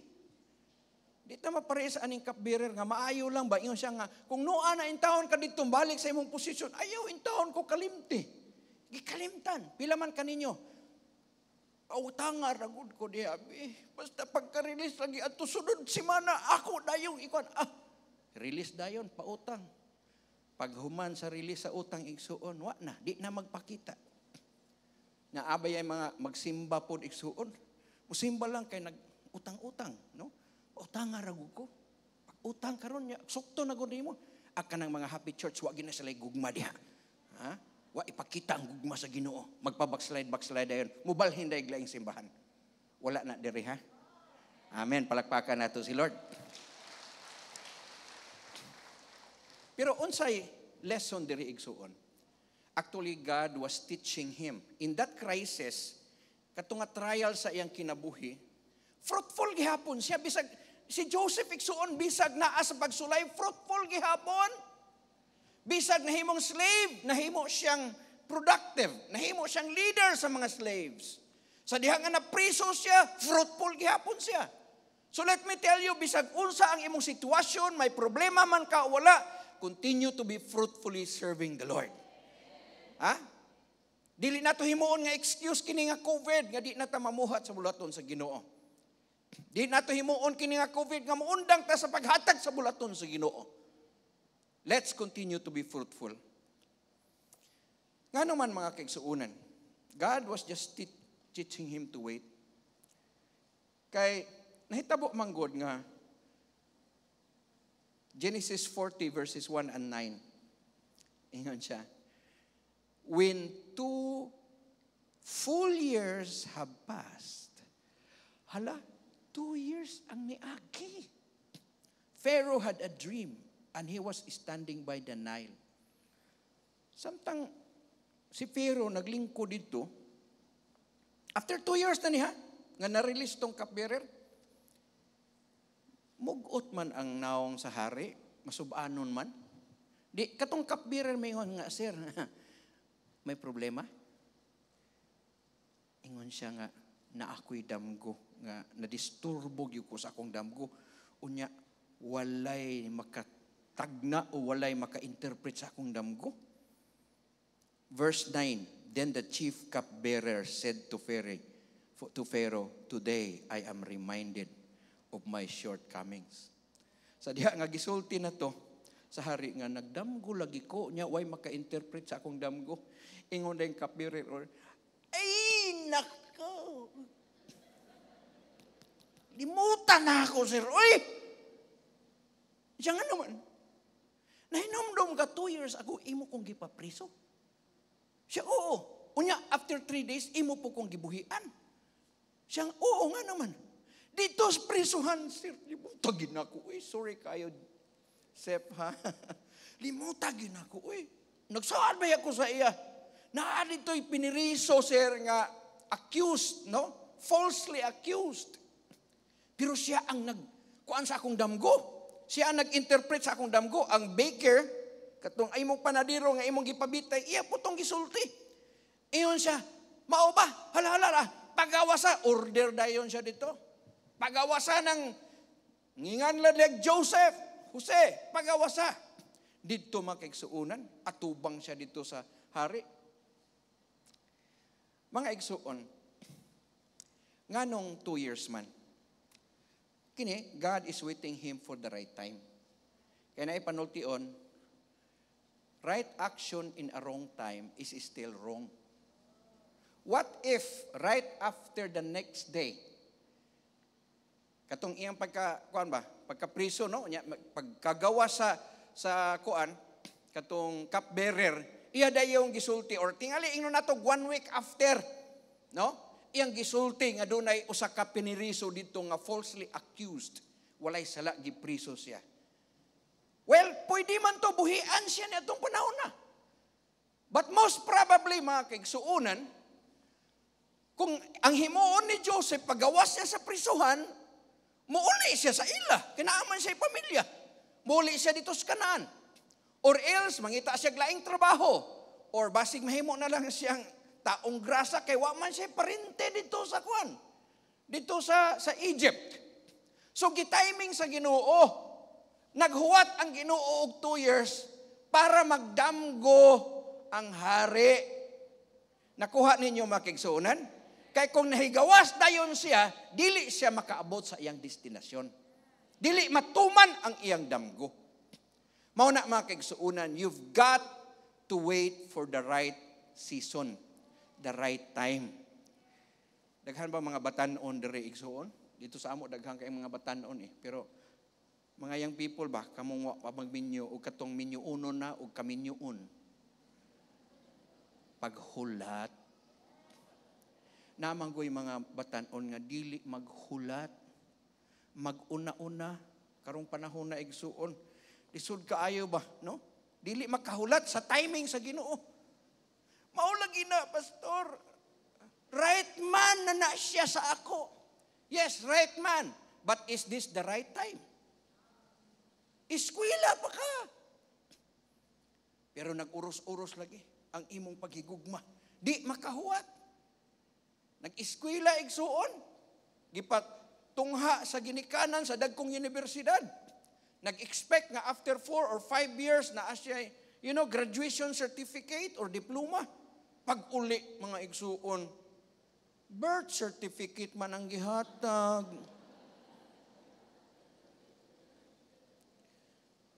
Di ta mapare sa aning cupbearer nga maayo lang ba ingon siya nga kung noa na in taon ka dito balik sa imong posisyon, ayaw in taon ko kalimti. Gikalimtan. Pila man kaninyo. Pautangar ragud ko di abi. Basta pagka-release lagi adto sunod semana ako dayong ikon. Release dayon pautang. Paghuman sa release sa utang igsuon, wa na, di na magpakita. Naabay ay mga magsimba pod igsuon. Musimba lang kay nag-utang-utang, no? Utang nga ragud ko. Utang karon nya, sukto na gud nimo. Kanang mga Happy Church wa gina sila gugma diha. Ha? Wa ipakita ang gugma sa Ginoo. Magpa-backslide dayon. Mubalhin daig laing simbahan. Wala na diri ha. Amen. Palakpakan nato si Lord. Pero unsay lesson diri igsuon? Actually, God was teaching him. In that crisis, katunga trial sa iyang kinabuhi, fruitful gihapon siya. Bisag, si Joseph igsuon, bisag naa sa pagsulay, fruitful gihapon. Bisag nahimong slave, nahimo siyang productive, nahimo siyang leader sa mga slaves. Sa diha nga na priso siya, fruitful gihapon siya. So let me tell you, bisag unsa ang imong sitwasyon, may problema man ka, wala, continue to be fruitfully serving the Lord. Ha? Dili na to himuon nga excuse kini nga COVID nga di na ta mamuhat sa bulaton sa Ginoo. Di na to himuon kini nga COVID nga muundang ta sa paghatag sa bulaton sa Ginoo. Let's continue to be fruitful. Ngano man mga kaigsuonan, God was just teaching him to wait. Kay nahitabo man God nga Genesis 40 verses 1 and 9. Ingon siya. When 2 full years have passed. Hala, 2 years ang niagi. Pharaoh had a dream and he was standing by the Nile. Samtang si Pharaoh naglingkod dito, after 2 years na niya, nga na-release tong cupbearer, mugot man ang naong sa hari, masubanon man. Di, katong cupbearer may ingon nga, sir, may problema? Ingon siya nga, na ako'y damgo, nga nadisturbo gyud ko sa akong damgo. Unya, walay makatagna o walay maka-interpret sa akong damgo. Verse 9, then the chief cupbearer said to Pharaoh, today I am reminded of my shortcomings. Sa diha nga gisulti na to, sa hari nga nagdamgo lagi ko, nya way maka-interpret sa akong damgo. Ingon na yung cupbearer, ay nako, limutan na ako, sir. Uy! Siya nga naman, nahinomdom ka 2 years ago, imo kong gipapriso. Siya, oo. Unya, after 3 days, imo po kong gibuhian. Siya, oo nga naman. Dito sa prisuhan, sir, limutagin ako. Sorry kayo, Sep, ha? Limutagin ako. Nagsaan ba ako sa iya? Na dito'y piniriso, sir, nga accused, no? Falsely accused. Pero siya ang nagkuan sa akong damgo. Siya ang nag-interpret sa akong damgo. Ang baker, katong ay mong panadiro nga imong gipabitay, iya po tong gisulti. Iyon siya, mao ba? Hala, pagawasa, order dayon siya dito. Pagawasa ng nginganlalag Jose, pagawasa. Dito makigsuunan, atubang siya dito sa hari. Mga igsuon, nganong 2 years man, kini, God is waiting him for the right time. Kaya na ipanultion, right action in a wrong time is still wrong. What if right after the next day, katong iyang pagka-priso, no? Pagkagawa sa kuan, katong cupbearer, iya dayong gisulti, or tingali ingno nato 1 week after, no? Iyang gisulti nga dunay usa ka piniriso dito nga falsely accused, walay sala gipriso siya. Well, pwede man to buhian siya nitong panahon na. But most probably, mga kaigsuunan, kung ang himuon ni Joseph, pagawas niya sa prisuhan, muuli siya sa ila. Kinaaman siya pamilya. Muuli siya dito sa Kanaan. Or else, mangita siya laing trabaho. Or basig mahimo na lang siyang taong grasa, kay waman siya parinte dito sa Kwan. Dito sa Egypt. So, gitiming sa Ginoo. Naghuwat ang Ginoo og 2 years para magdamgo ang hari. Nakuha ninyo makigsuunan? Kay kung nahigawas dayon siya, dili siya makaabot sa iyang destinasyon. Dili matuman ang iyang damgo. Mao na makigsuunan, you've got to wait for the right season, the right time. Daghan ba mga batanon diri igsuon? Dito sa amo daghan kay mga batanon pero mga young people ba, kamong magminyo o katong minyo uno na o kaminyoon. Paghulat. Namanggoy mga batanon nga dili maghulat. Maguna-una. Karong panahon na igsuon. Lisod kaayo ba, no? Dili makahulat sa timing sa Ginoo. Maulagi na, pastor. Right man na siya sa ako. Yes, right man. But is this the right time? Eskwela pa ka. Pero nag-uros-uros lagi ang imong paghigugma. Di makahuwat. Nag-eskwela igsuon. Gipat tungha sa ginikanan sa dagkong universidad. Nag-expect nga after 4 or 5 years na asya, graduation certificate or diploma. Pag-uli, mga igsuon, birth certificate man ang gihatag.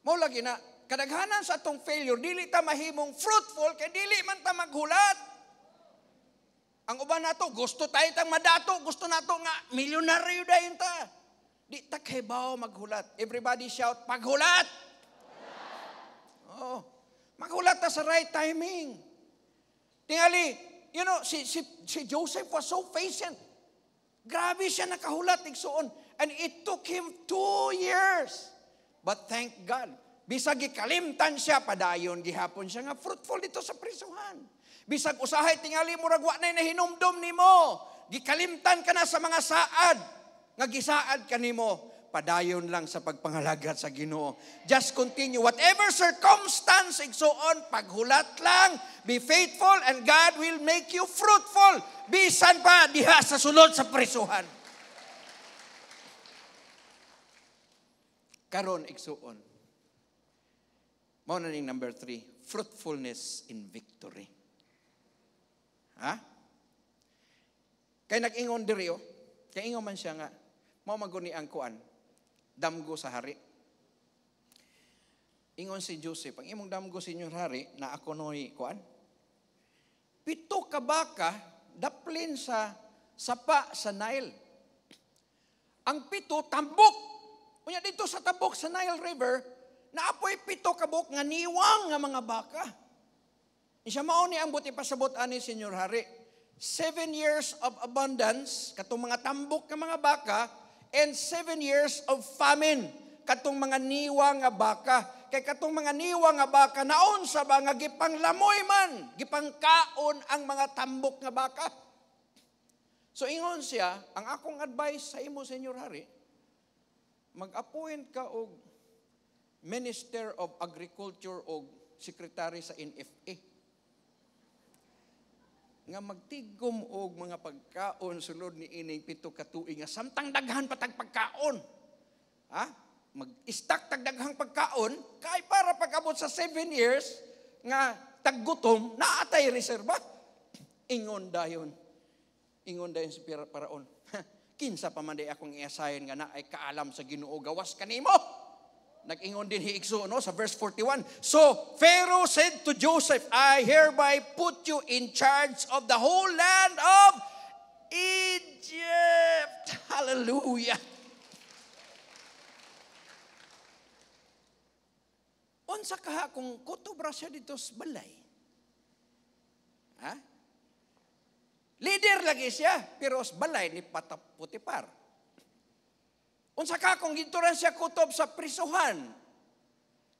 Mao lagi na, kadaghanan sa atong failure, dili ta mahimong fruitful, kay dili man ta maghulat. Ang uban nato, gusto tayo tang madato, gusto nato nga, milyonaryo dayon ta. Di ta kaybaw maghulat. Everybody shout, paghulat! Oh, maghulat ta sa right timing. Tingali, si Joseph was so patient. Grabe siya nakahulat, igsuon. And it took him 2 years. But thank God, bisag gikalimtan siya, padayon gihapon siya nga fruitful dito sa prisuhan. Bisag usahay tingali mo ragwa na hinumdom nimo, gikalimtan ka na sa mga saad, nga gisaad ka nimo, padayon lang sa pagpangalagat sa Ginoo. Just continue, whatever circumstance, igsuon, paghulat lang, be faithful, and God will make you fruitful. Bisan pa diha sa sulod sa prisuhan. Karon igsuon. Mao na ning number 3, fruitfulness in victory. Ha? Kay nag-ingon diri kay ingon man siya nga mao maguni ang kuan, damgo sa hari. Ingon si Joseph, ang imong damgo Senyor Hari na ako noy kuan. 7 ka baka daplin sa sapa sa Nile. Ang 7 tambok. Unya dito sa tambok sa Nile River, naapoy 7 ka buk nga niwang nga mga baka. Siya mao ni ang buti pasabot ani Senyor Hari. 7 years of abundance katong mga tambok nga mga baka and 7 years of famine katong mga niwang nga baka. Kay katong mga niwang nga baka naon sa ba nga gipanglamoy man, gipangkaon ang mga tambok nga baka. So ingon siya, ang akong advice sa imo Senyor Hari, mag-appoint ka og Minister of Agriculture o Secretary sa NFA. Nga magtigom og mga pagkaon sulod ni ining 7 ka tuig nga samtang daghan patag pagkaon. Ha? Mag-stock tagdaghang pagkaon kay para pag-abot sa 7 years nga taggutom naatay reserba. Ingon dayon si Paraon. Kinsa pa man day akong i-assign nga na ay kaalam sa Ginoo gawas kanimo. Nag-ingon din hiigso sa verse 41. So Pharaoh said to Joseph, I hereby put you in charge of the whole land of Egypt. Hallelujah. Unsa ka kung kutubra siya dito sa balay? Ha? Leader lagi siya, pero sa balay ni Putipar. Unsa ka kung ginturan siya kutob sa prisuhan?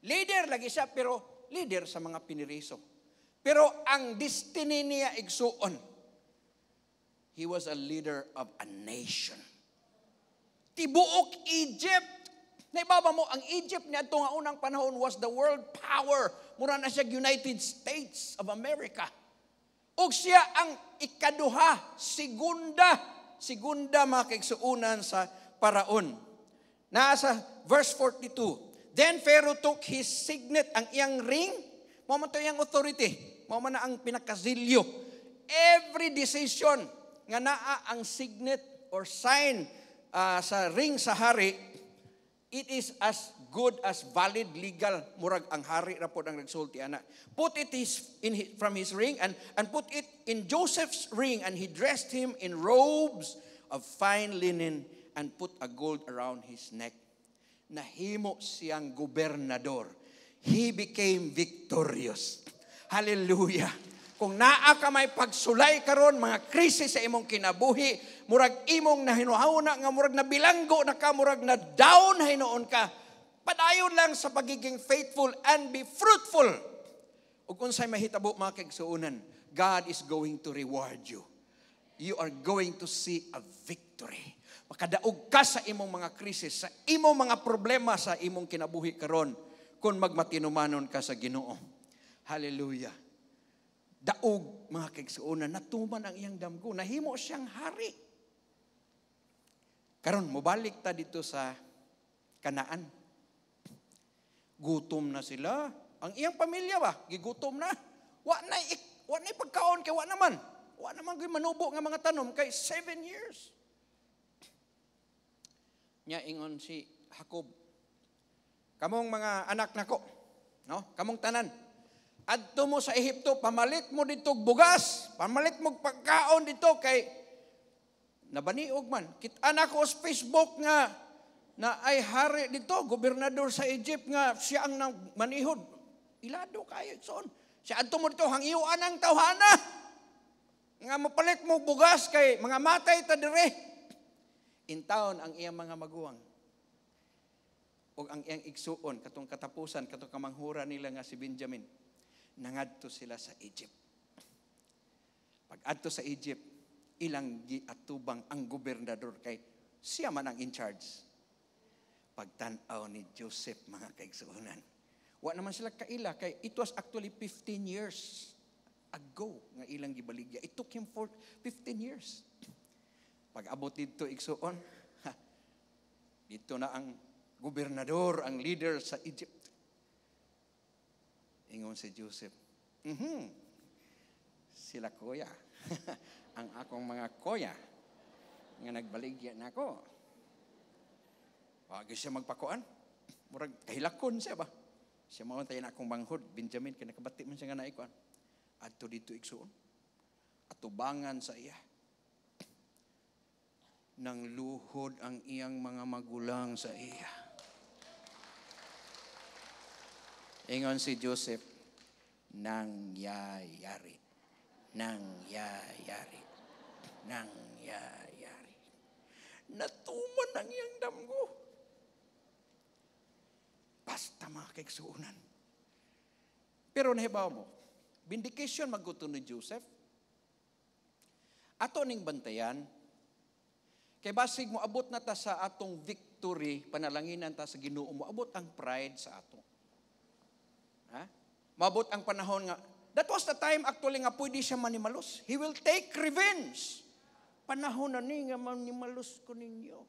Leader lagi siya, pero leader sa mga piniriso. Pero ang destiny niya igsuon. He was a leader of a nation. Tibuok Egypt. Naibaba mo, ang Egypt niya ito nga unang panahon was the world power. Mura na siya United States of America. O siya ang ikaduha, segunda mga kaigsuunan sa Paraon. Nasa verse 42. Then Pharaoh took his signet, ang iyang ring, mo man to iyang authority, mo man na ang pinakazilyo. Every decision nga naa ang signet or sign sa ring sa hari, it is as good as valid legal murag ang hari ra pod ang nagsulti ana. Put it from his ring and put it in Joseph's ring, and he dressed him in robes of fine linen and put a gold around his neck. Nahimo siyang gobernador. He became victorious. Hallelujah. Kung naa ka may pagsulay karon mga krisis sa imong kinabuhi, murag imong nahinuhauna nga murag na bilanggo na ka, murag na down hinoon ka, padayon lang sa pagiging faithful and be fruitful. Ug unsay mahitabo mga kaigsuonan, God is going to reward you. You are going to see a victory. Makadaog ka sa imong mga krisis, sa imong mga problema sa imong kinabuhi karon kung magmatinumanon ka sa Ginoo. Hallelujah. Daog mga kaigsuonan, natuman ang iyang damgo, nahimo siyang hari. Karon mobalik ta dito sa Kanaan. Gutom na sila. Ang iyang pamilya ba, gigutom na. Wa na pagkaon kay wa naman gyud manubo nga mga tanom kay 7 years. Nya ingon si Jacob, kamong mga anak nako, no? Kamong tanan, adto mo sa Ehipto, pamalit mo dito bugas, pamalit mo pagkaon dito kay nabaniog man. Kita na ko sa Facebook nga na ay hari dito, gobernador sa Egypt nga siya ang manihod. Ilado kayo son. Siya adto mo dito hangiuan ang tawhana. Nga mapalit mo bugas kay mga matay ta dire. In town ang iyang mga maguwang. O ang iyang igsuon katong katapusan katong kamanghura nila nga si Benjamin. Nangadto sila sa Egypt. Pag adto sa Egypt, ilang giatubang ang gobernador kay siya man ang in charge. Pagtan-aw ni Joseph mga kaigsuonan. Wa naman sila kaila kay it was actually 15 years ago nga ilang gibaligya. It took him for 15 years. Pag abot dito igsuon, dito na ang gobernador, ang leader sa Egypt. Ingon si Joseph, sila kuya. Ang akong mga kuya nga nagbaligya na ako. Wag siya magpakuan. Murag kahilakon siya ba? Siya mao tayo na akong manghod, Benjamin, kaya nakabati man siya nga naikuan. Adto dito igsuon. Atubangan sa iya. Nang luhod ang iyang mga magulang sa iya. Ingon si Joseph, nangyayari. Nangyayari. Nangyayari. Natuman ang iyang damgo. Basta mga kaigsuunan. Pero nahibaw mo, vindication maguto ni Joseph. Ato ning bantayan, kay basig mo abot na ta sa atong victory, panalanginan ta sa Ginoo mo, abot ang pride sa ato. Ha? Mabot ang panahon nga, that was the time actually nga pwede siya manimalos. He will take revenge. Panahon na ni nga manimalos ko ninyo.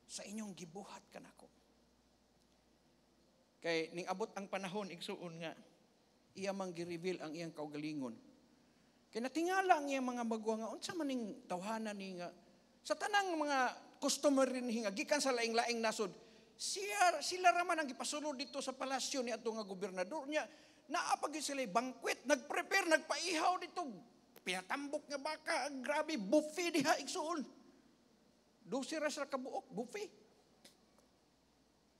Sa inyong gibuhat ka nako. Kay ning abot ang panahon, igsuon nga, iya mang gi-reveal ang iyang kaugalingon. Kay natingala ang iyang mga bagwa nga, unsa man ning tawhanan ni nga, sa tanang mga customer rin nga, gikan sa laing-laing nasod, sila raman ang ipasulod dito sa palasyo ni ato nga gobernador niya. Naapag sila banquet, nagprepare, nagpaihaw dito. Pinatambok nga baka, grabe, buffet diha igsuon. 12 ra sa kabuok, buffet.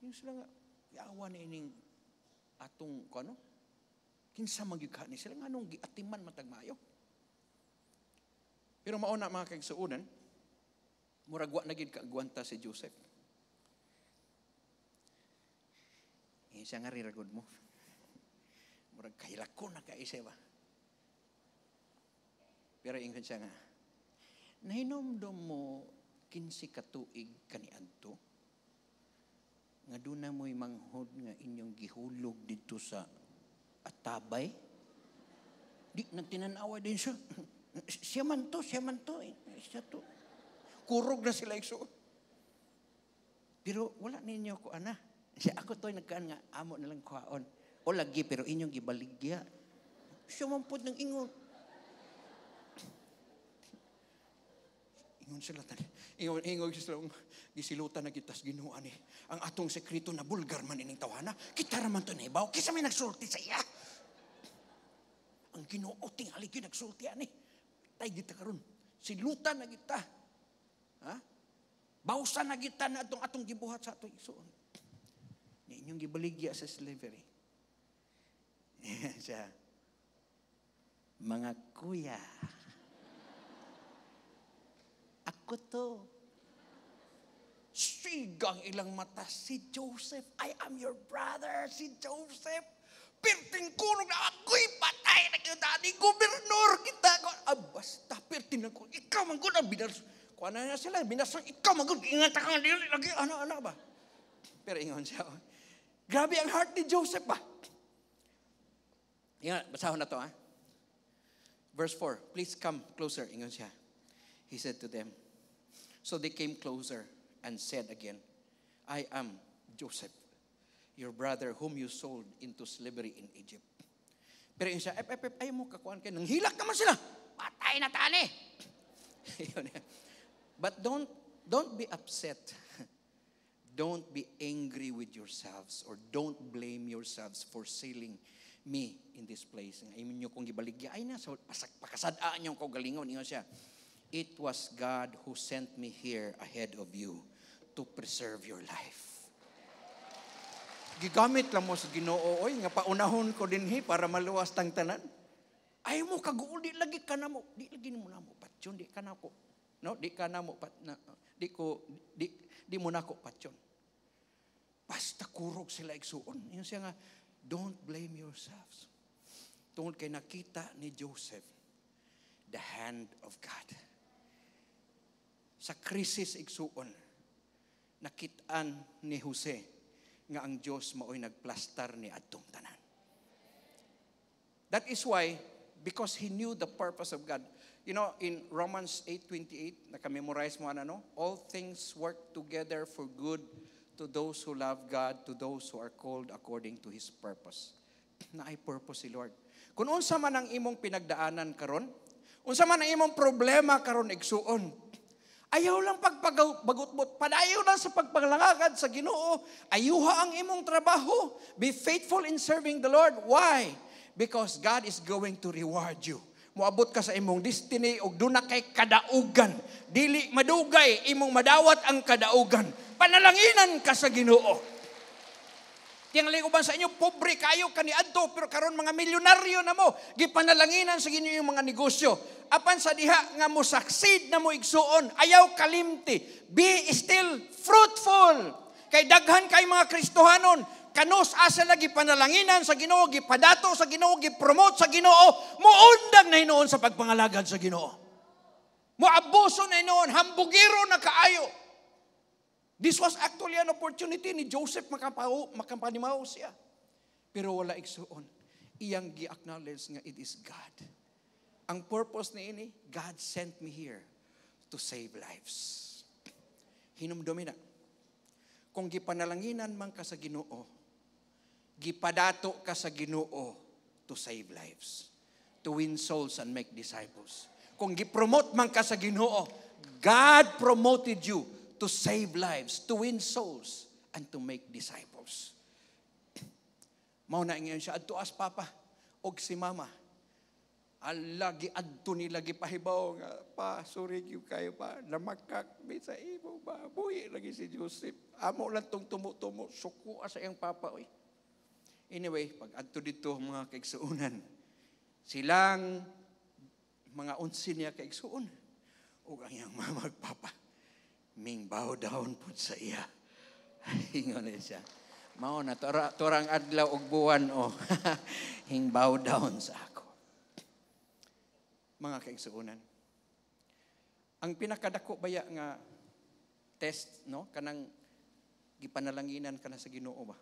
Yung sila nga, yawa na ining atong, ano? Kinsa magyugha ni sila, nga nung giatiman matagmayo. Pero mauna mga kaigsuunan, muragwa na gid kaagwanta si Joseph. Siya nga riragod mo. Murag kahilako na kaisa ba? Pero ingon siya nga, nahinomdom mo kinsi katuig kaniadto nga doon na mo'y manghod nga inyong gihulog dito sa Atabay. Di, nagtinanawa din siya. Siya man to. Siya to. Kurog na sila igsuon. Pero wala ninyo ko, ana. Siya ako to'y nagkaan nga, amo na lang kuhaon. O lagi, pero inyong gibaligya. Siya man po ng ingon. Ingon sila tani. Ingon sila, gisilutan na kitas ginuan ni. Ang atong sekreto na bulgar man ining tawhana, kita raman to naibaw, kisa may nagsulti sa iya. Ang Ginoo tingali gyud nagsulti ani. Tay kita karon. Silutan na kita. Ha? Bawsan na kita na atong gibuhat sa atong igsuon. Ni inyong gibaligya sa slavery. Siya. Mga kuya. Ako to. Sigang ilang mata si Joseph. I am your brother, si Joseph. Perting kurong na ako'y patay na kita ni gobernador kita. Basta perting na ko. Ikaw man ko na binas. Kung ano na sila, binasang ikaw man ko. Ingat akong dili lagi. Ano ba? Pero ingon siya. Grabe ang heart ni Joseph ba? Ingat, basahon na to ha. Verse 4, please come closer. Ingon siya. He said to them, so they came closer and said again, I am Joseph, your brother whom you sold into slavery in Egypt. Pero yun siya, ayaw mo kakuhan kayo. Nang hilak naman sila. Patay na tani. But don't be upset. Don't be angry with yourselves or don't blame yourselves for selling me in this place. Ang amin nyo kong gibaligya, ay na, so pakasadaan nyo kaugalingon. Ingon siya, it was God who sent me here ahead of you to preserve your life. Gigamit lang mo sa Ginoo, oy, nga paunahon ko dinhi para maluwas tang tanan. Ay mo kaguol, di lagi ka na mo. Di lagi mo na mo, patyon, di ka na ko. No, di ka na mo, di mo na ko patyon. Basta kurog sila igsuon. Yun siya nga, don't blame yourselves. Tungkol kay nakita ni Joseph, the hand of God. Sa krisis igsuon, nakitaan ni Jose nga ang Diyos mao'y nagplastar ni adtong tanan. That is why, because he knew the purpose of God. You know, in Romans 8:28, nakamemorize mo ano, all things work together for good to those who love God, to those who are called according to His purpose. Na ay purpose si Lord. Kung unsa man ang imong pinagdaanan karon, unsa man ang imong problema karon igsuon, ayaw lang pagpagutbot, padayon lang sa pagpangalangagad sa Ginoo, ayuha ang imong trabaho. Be faithful in serving the Lord. Why? Because God is going to reward you. Moabot ka sa imong destiny ug duna kay kadaugan. Dili madugay imong madawat ang kadaugan. Panalanginan ka sa Ginoo. Tiyang uban sa inyo, pobre kayo kaniadto, pero karon mga milyonaryo na mo, gipanalanginan sa Ginoo yung mga negosyo. Apan sa diha nga mo succeed na mo igsuon, ayaw kalimti. Be still fruitful. Kay daghan kay mga Kristohanon, kanos asa lagi panalanginan sa Ginoo, gipadato sa Ginoo, gipromote sa Ginoo, muundang na hinoon sa pagpangalagad sa Ginoo. Moabuso na hinoon, hambugiro na kaayo. This was actually an opportunity ni Joseph makapanimaw siya. Pero wala igsuon. Iyang gi-acknowledge nga it is God. Ang purpose ni ini, God sent me here to save lives. Hinumdumi na. Kung gipanalanginan man ka sa Ginoo, gipadato ka sa Ginoo to save lives, to win souls and make disciples. Kung gipromote man ka sa Ginoo, God promoted you to save lives, to win souls, and to make disciples. Mao na ngayon siya, adto as papa, og si mama. Alagi adto nila gipahibaw nga, pa, sorry you kayo pa, namakak, sa imo ba, buhi lagi si Joseph. Amo lang tong tumo-tumo, suko sa iyang papa, oy. Anyway, pag adto dito mga kaigsuunan, silang mga 11 niya kaigsuon, ug ang iyang mama magpapa, ming bow down po sa iya. Hingon na siya. Mao na, torang adlaw og buwan, oh. Hing bow down sa ako. Mga kaigsuunan, ang pinakadako baya nga test, no? Kanang gipanalanginan ka na sa Ginoo ba?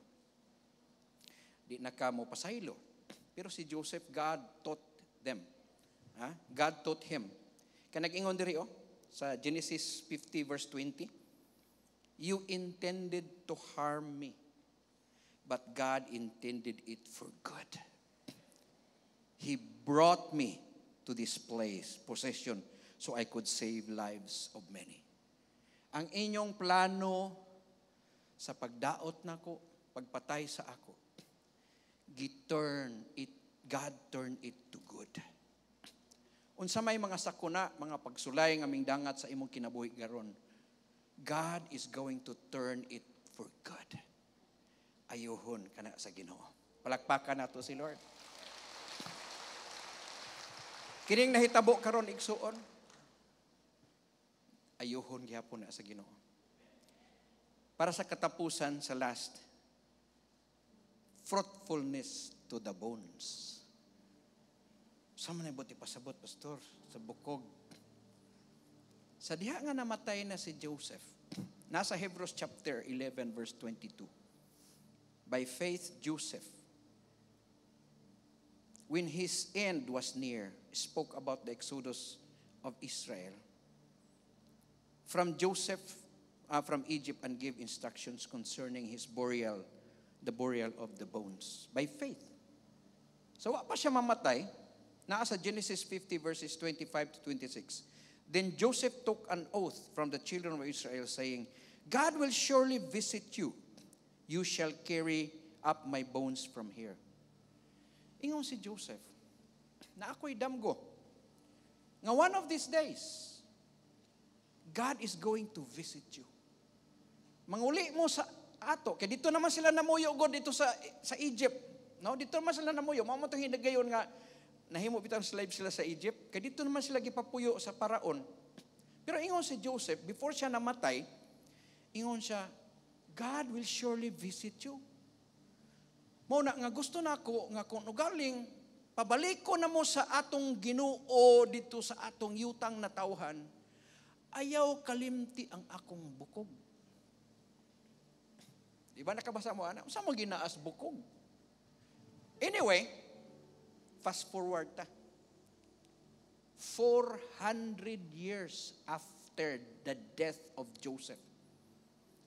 Di na ka mo pasaylo. Pero si Joseph, God taught them. God taught him. Kanag-ingon diri, oh, sa Genesis 50 verse 20, you intended to harm me, but God intended it for good. He brought me to this place, possession, so I could save lives of many. Ang inyong plano sa pagdaot nako, pagpatay sa ako, God turned it to good. Unsa may mga sakuna, mga pagsulay ng aming dangat sa imong kinabuhi garon, God is going to turn it for good. Ayuhon kana sa Ginoo. Palakpakan nato si Lord. Kining nahitabo karon igsuon, ayuhon gyapon na sa Ginoo. Para sa katapusan, sa last, fruitfulness to the bones. Sama na buti pasabot, pastor, sa bukog. Sa diha nga namatay na si Joseph, nasa Hebrews chapter 11 verse 22. By faith, Joseph, when his end was near, spoke about the exodus of Israel from Egypt, and gave instructions concerning his burial, the burial of the bones. By faith. So, wa pa siya mamatay. Nasa Genesis 50 verses 25 to 26. Then Joseph took an oath from the children of Israel, saying, God will surely visit you. You shall carry up my bones from here. Ingon si Joseph, na ako'y damgo, nga one of these days, God is going to visit you. Manguli mo sa ato, kaya dito naman sila namuyo God dito sa Egypt. No, dito naman sila namuyo. Mao mo itong hinagayon nga, nahimo bitang slave sila sa Egypt, kaya dito naman sila gipapuyo sa paraon. Pero ingon si Joseph, before siya namatay, ingon siya, God will surely visit you. Mao na nga gusto nako nga kung galing pabalik ko na mo sa atong Ginoo dito sa atong yutang na tawhan, ayaw kalimti ang akong bukog. Di ba nakabasa mo ana? Unsa mo ginaas bukog? Anyway, fast forward ta. 400 years after the death of Joseph,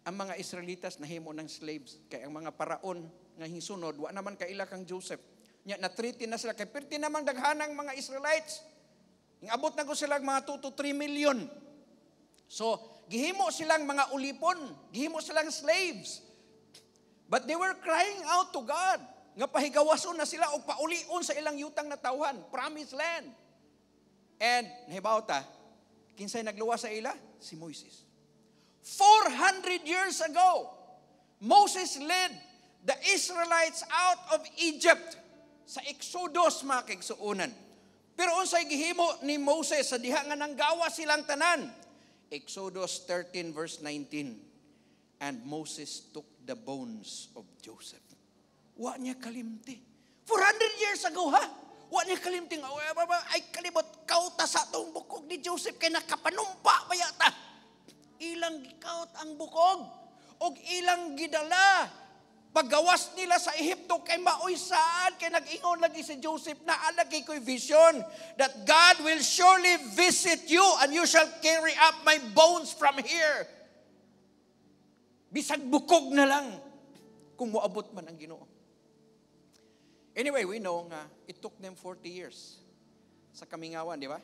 ang mga Israelitas nahimo ng slaves. Kaya ang mga paraon nga hinsunod, wa naman kaila kang Joseph. Nya na-treaty na sila, kay perti namang daghanang mga Israelites. Abot na ko sila mga 2 to 3 million. So, gihimo silang mga ulipon, gihimo silang slaves. But they were crying out to God. Nga pahigawason na sila o paulion sa ilang yutang na tawhan, promised land. And, nahibaw ta, kinsay nagluwas sa ila? Si Moises. 400 years ago, Moses led the Israelites out of Egypt sa Exodus, mga kaigsuunan. Pero unsay gihimo ni Moses sa diha nga nanggawa silang tanan? Exodus 13 verse 19. And Moses took the bones of Joseph. Wa niya kalimti. 400 years ago ha? Wa niya kalimti. Ay kalibot, kauta sa itong bukog ni Joseph kay nakapanumpa ba yata? Ilang gikaut ang bukog. O ilang gidala. Paggawas nila sa Ehipto kay maoy saan kay nag-ingon lagi si Joseph na alagi ko'y vision that God will surely visit you and you shall carry up my bones from here. Bisag bukog na lang kung moabot man ang Ginoo. Anyway, we know nga it took them 40 years sa kamingawan, di ba?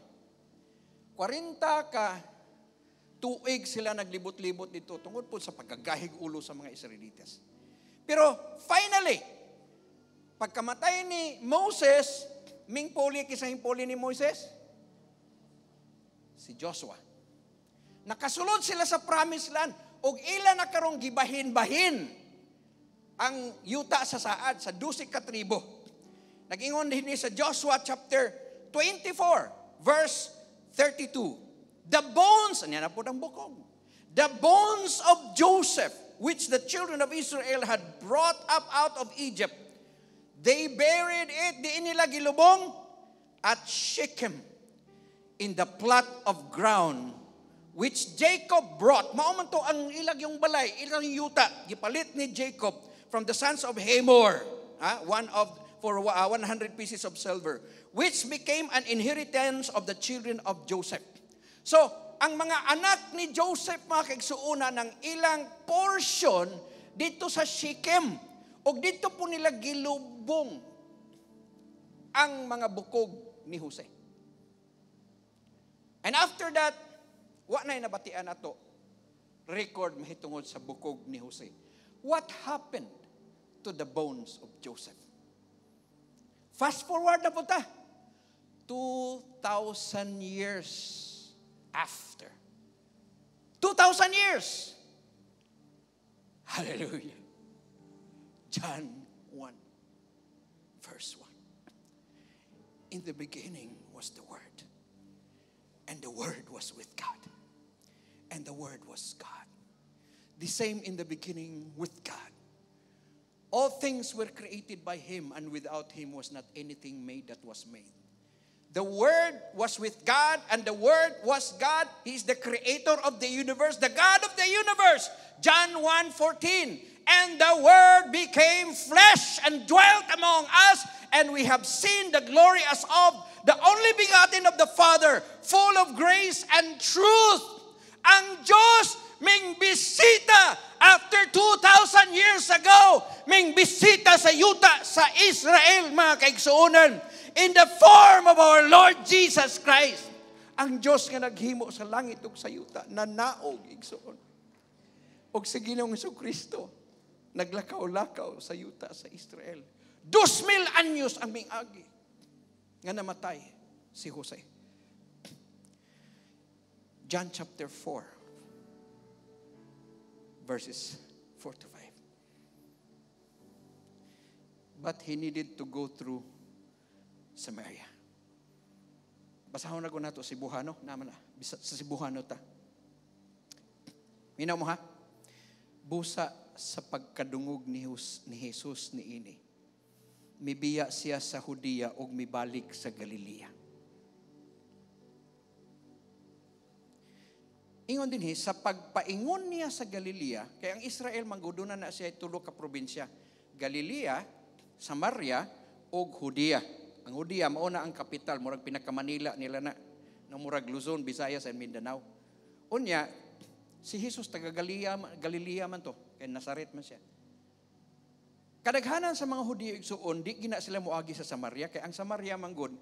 40 ka tuig sila naglibot-libot dito tungod po sa pagkagahig ulo sa mga Israelites. Pero finally, pagkamatay ni Moses, ming puli kisahing puli ni Moses? Si Joshua. Nakasulod sila sa promised land ug ila na karong gibahin-bahin ang yuta sa saad sa 12 ka tribo. Nag-ingon din sa Joshua chapter 24 verse 32. The bones, ano na po ng bukog? The bones of Joseph, which the children of Israel had brought up out of Egypt, they buried it, di nila gilubong, at Shechem, in the plot of ground, which Jacob brought. Mauman to ang ilag yung balay, ilang yuta, gipalit ni Jacob from the sons of Hamor, for 100 pieces of silver, which became an inheritance of the children of Joseph. So, ang mga anak ni Joseph, mga kaigsuuna, ng ilang portion dito sa Shechem. O dito po nila gilubong ang mga bukog ni Jose. And after that, wa na'y nabatian ato record mahitungod sa bukog ni Jose. What happened to the bones of Joseph? Fast forward na po ta. 2,000 years after. 2,000 years. Hallelujah. John 1, verse 1. In the beginning was the Word, and the Word was with God, and the Word was God. The same in the beginning with God. All things were created by Him, and without Him was not anything made that was made. The Word was with God, and the Word was God. He is the creator of the universe, the God of the universe. John 1:14. And the Word became flesh and dwelt among us, and we have seen the glory as of the only begotten of the Father, full of grace and truth. Ang Diyos ming bisita after 2,000 years ago, ming bisita sa yuta sa Israel, mga kaigsuunan, in the form of our Lord Jesus Christ. Ang Diyos nga naghimo sa langit ug sa yuta, nanaog igsuon. Og sa Ginoong Jesucristo, naglakaw-lakaw sa yuta sa Israel. 2,000 anyos ang ming-agi nga namatay si Jose. John chapter 4, verses 4 to 5. But he needed to go through Samaria. Basahon na ko na ito, Cebuano. Naman na, sa Cebuano ta. Minaw mo ha? Busa sa pagkadungog ni Jesus ni ini, mibiya siya sa Hudiya o mibalik sa Galilea. Ingon din sa pagpaingon niya sa Galilea, kaya ang Israel manggudunan na siya tulo ka probinsya, Galilea, Samaria, o Hudiya. Ang Hudiya, mauna ang kapital, murag pinaka-Manila nila na murag Luzon, Visayas, and Mindanao. Unya, Si Jesus taga Galilea man to, kay Nazaret man siya. Kadaghanan sa mga Hudiyo igsuon, di gina sila moagi sa Samaria, kay ang Samaria manggod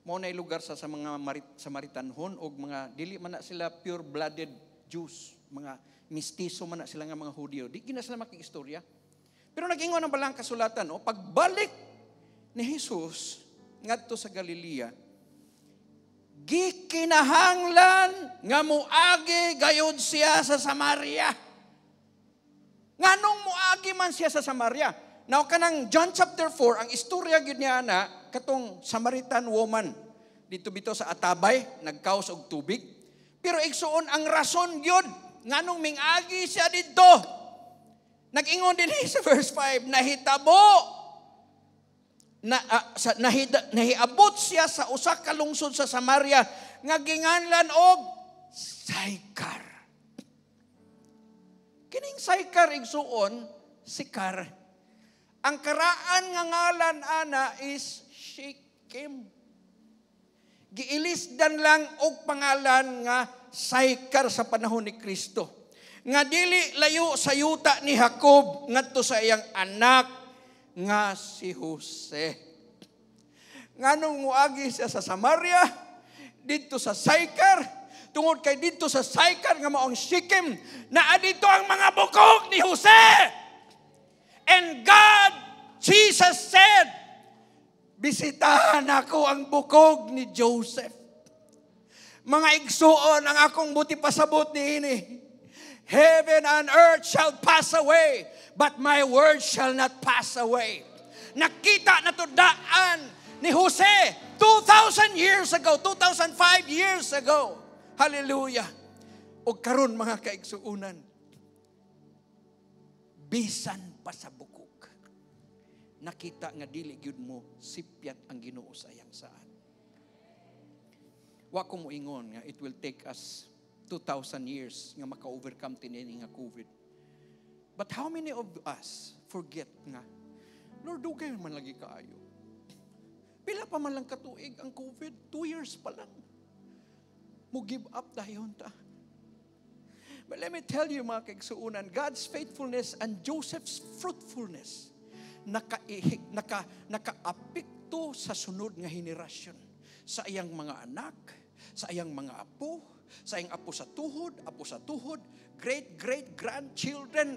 mao nay lugar sa mga Samaritanhon og mga dili man na sila pure-blooded Jews, mga mistiso man na sila nga mga Hudiyo. Di gina sila makiistorya. Pero nag-ingon ang balang kasulatan, pagbalik ni Jesus ngadto sa Galilea, gikinahanglan nga muagi gayud siya sa Samaria. Nganong muagi man siya sa Samaria? Now kanang John chapter 4, ang istorya gyud niya na katong Samaritan woman dito bito sa Atabay nagkaos og tubig. Pero igsuon ang rason gyud nganong mingagi siya didto. Nag-ingon din sa verse 5, nahitabo nahiabot siya sa usa ka lungsod sa Samaria nga ginganlan og Sychar. Kining Sychar igsuon Sikar. Ang karaan nga ngalan ana is Shechem. Giilisdan lang og pangalan nga Sychar sa panahon ni Kristo. Nga dili layo sa yuta ni Jacob ngadto sa iyang anak nga si Jose. Nganong muagi siya sa Samaria, dito sa Sychar, tungod kay dito sa Sychar nga maong Shechem, na adito ang mga bukog ni Jose. And God, Jesus said, bisitahan ako ang bukog ni Joseph. Mga igsuon ang akong buti pasabot niini. Heaven and earth shall pass away, but my word shall not pass away. Nakita na to daan ni Jose 2,000 years ago, 2,005 years ago. Hallelujah. O karon mga kaigsuunan, bisan pa sa bukog, nakita nga dili gyud mo sipyat ang Ginoo sa iyang saan. Wa ko moingon nga it will take us 2,000 years nga maka-overcome tinini nga COVID. But how many of us forget nga, Lord, dugay man lagi kaayo. Pila pa man lang katuig ang COVID, 2 years pa lang. Mo give up dayon ta. But let me tell you mga kaigsuunan, God's faithfulness and Joseph's fruitfulness nakaapekto sa sunod nga henerasyon. Sa iyang mga anak, sa iyang mga apo, sa iyang apo sa tuhod, great-great-grandchildren.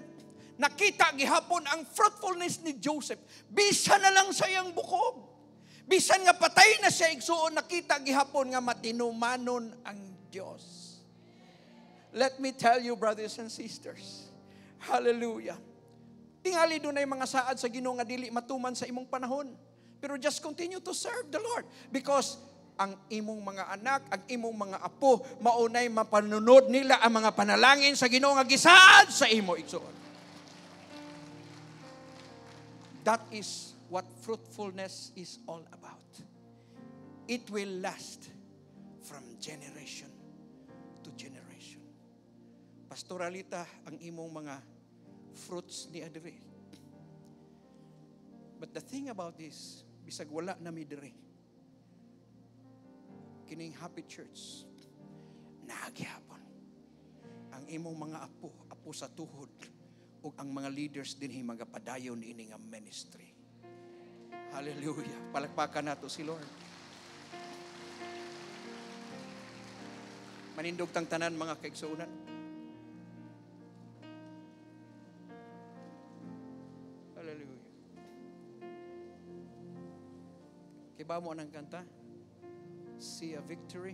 Nakita gihapon ang fruitfulness ni Joseph. Bisan na lang sa iyang bukog. Bisan nga patay na siya igsuon, nakita gihapon nga matinumanon ang Diyos. Let me tell you, brothers and sisters, hallelujah. Tingali doon ay mga saad sa Ginoo nga dili matuman sa imong panahon. Pero just continue to serve the Lord because ang imong mga anak, ang imong mga apo, maunay mapanunod nila ang mga panalangin sa Ginoo nga gisaad sa imo igsuon. That is what fruitfulness is all about. It will last from generation to generation. Pastoralita, ang imong mga fruits ni adire. But the thing about this, bisag wala na mi dire, kining Happy Church, naagihapon ang imong mga apo sa tuhod, o ang mga leaders dinhi magapadayon ini nga ministry. Hallelujah. Palakpakan nato si Lord. Manindog tang tanan mga kaigsuunan. Hallelujah. Kiba mo anang kanta? See a victory.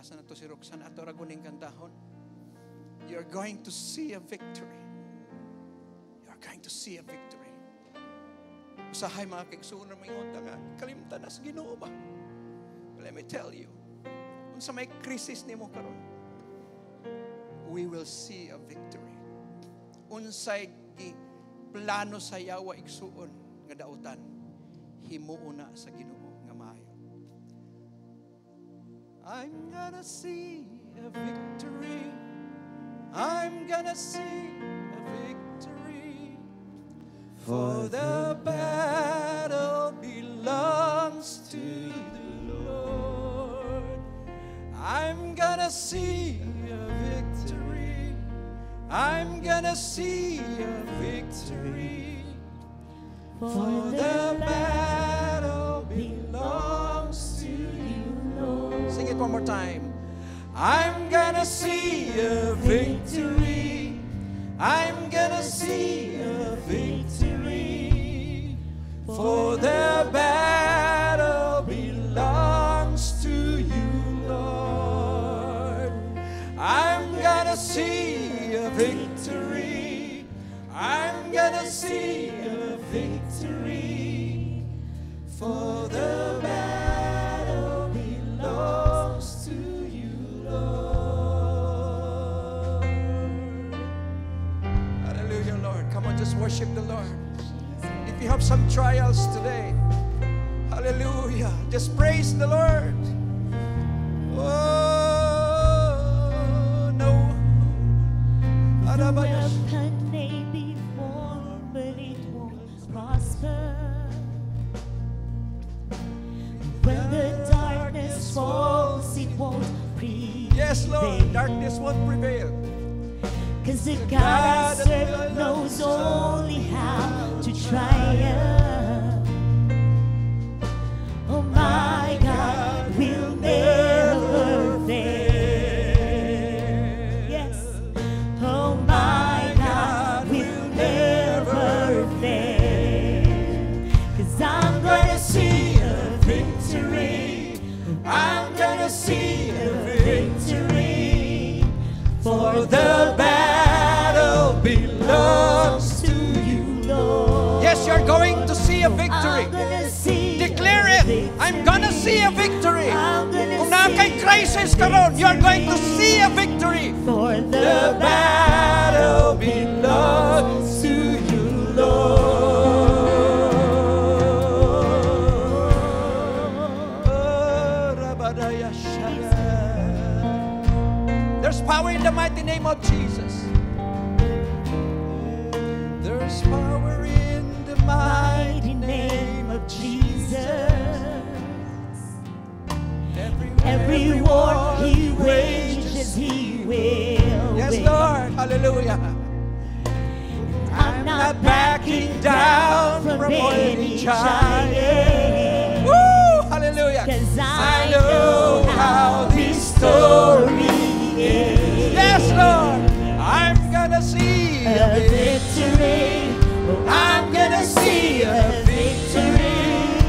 Asa na to si Roxanne ato raguning kantahon. You're going to see a victory. You're going to see a victory. Usahay mga kaigsuunan maingon ta nga kalimtan na sa Ginoo ba? Let me tell you. Unsa may krisis nimo karon, we will see a victory. Unsay plano sa yawa igsuon nga dautan, himuo na sa Ginoo nga maayo. I'm gonna see a victory. I'm gonna see a victory. For the battle belongs to the Lord. I'm gonna see a victory. I'm gonna see a victory, for the battle belongs to you, Lord. Sing it one more time. I'm gonna see a victory. I'm gonna see a victory, for the battle belongs to you, Lord. I'm gonna see a victory. I'm gonna see a victory, for the battle belongs to you, Lord. Hallelujah, Lord. Come on, just worship the Lord. If you have some trials today, hallelujah, just praise the Lord. Oh, no. Weapon may be formed, but it won't prosper. When the darkness falls, it won't prevail. Yes, Lord, darkness won't prevail. 'Cause the God I serve knows only how to triumph. Oh, my God will never fail. Yes. Oh, my God will never fail. 'Cause I'm gonna see a victory. I'm gonna see a victory, for the battle belongs to you, Lord. Yes, you're going to see a victory. I'm gonna see Declare a it. victory. I'm gonna see a victory. I'm gonna Kung na kay see crisis ka ron, you're going to see a victory. For The battle belongs to you, Lord. There's power in the mighty name of Jesus. There's power in the mighty name of Jesus. Every war he wages, he will Yes, win. Lord. Hallelujah. I'm not backing down from any giant. Woo! Hallelujah. 'Cause I know how this story is. Yes, Lord. I'm gonna see A victory. I'm gonna see a victory,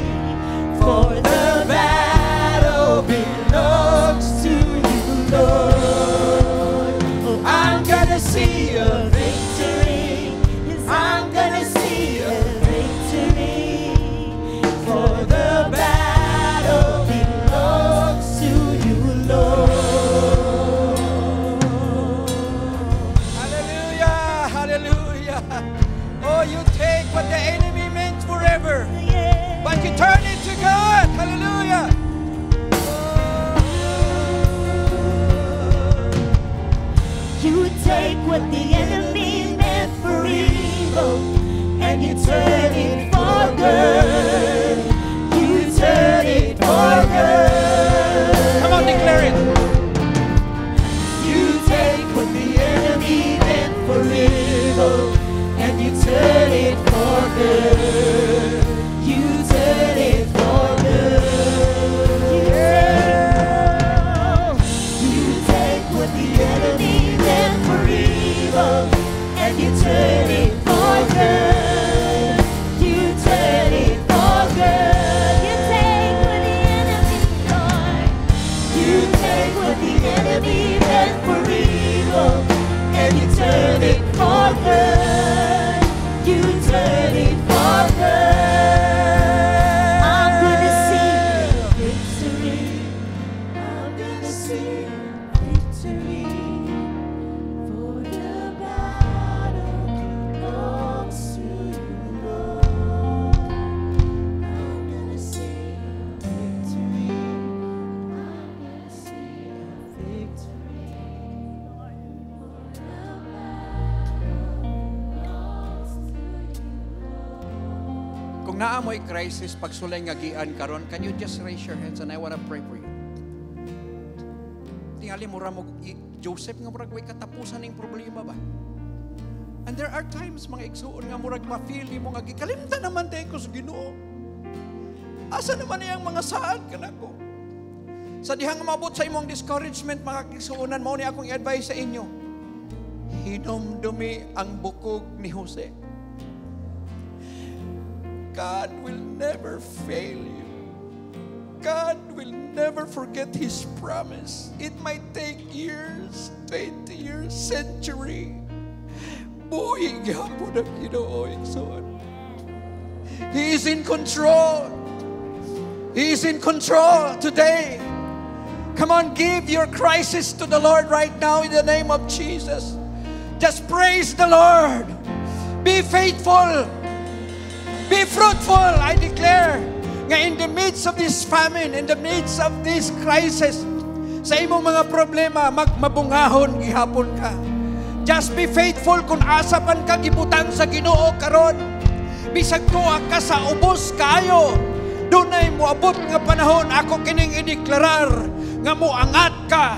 for the battle belongs to you, Lord. Oh, I'm gonna see a victory. I'm gonna see a victory, for the battle belongs to you, Lord. Hallelujah. Hallelujah. Oh, you take what the enemy meant forever, Yeah. but you turn it to good. Hallelujah. You take what the enemy meant for evil, and you turn it for good. You turn it for good. Come on, declare it. You take what the enemy meant for evil, and you turn it for good. You turn it for good. Yeah. You take what the enemy meant for evil, and you turn it for good. You turn it for good. You take what the enemy, Lord. You take what the enemy meant for evil, and you turn it for good. You turn it for good. I'm gonna see victory. I'm gonna see victory, for the battle belongs to you, Lord. I'm gonna see victory. I'm gonna see victory, for the Kung naamoy crisis, pagsulay nga gian karon, can you just raise your hands and I want to pray for you. Tingali mura mo Joseph nga murag way katapusan ning problema ba? And there are times, mga igsuon, nga murag ma-feel mo nga, gikalimtan naman tayo ko sa Ginoo. Asa naman iyang mga saan ka na ko? Sa dihang mabot sa imong discouragement, mga igsuonan, mo ni akong i-advise sa inyo. Hinumdumi ang bukog ni Jose. God will never fail you. God will never forget His promise. It might take years, 20 years, century. Buhay gihapon ang Ginoo, igsoon. He is in control. He is in control today. Come on, give your crisis to the Lord right now in the name of Jesus. Just praise the Lord. Be faithful. Be fruitful, I declare. Nga in the midst of this famine, in the midst of this crisis, sa imong mga problema, magmabungahon gihapon ka. Just be faithful kung asa man ka gibutang sa Ginoo karon. Bisag tuwa ka sa ubos kayo. Dunay moabot nga panahon, ako kining ideklarar nga moangat ka.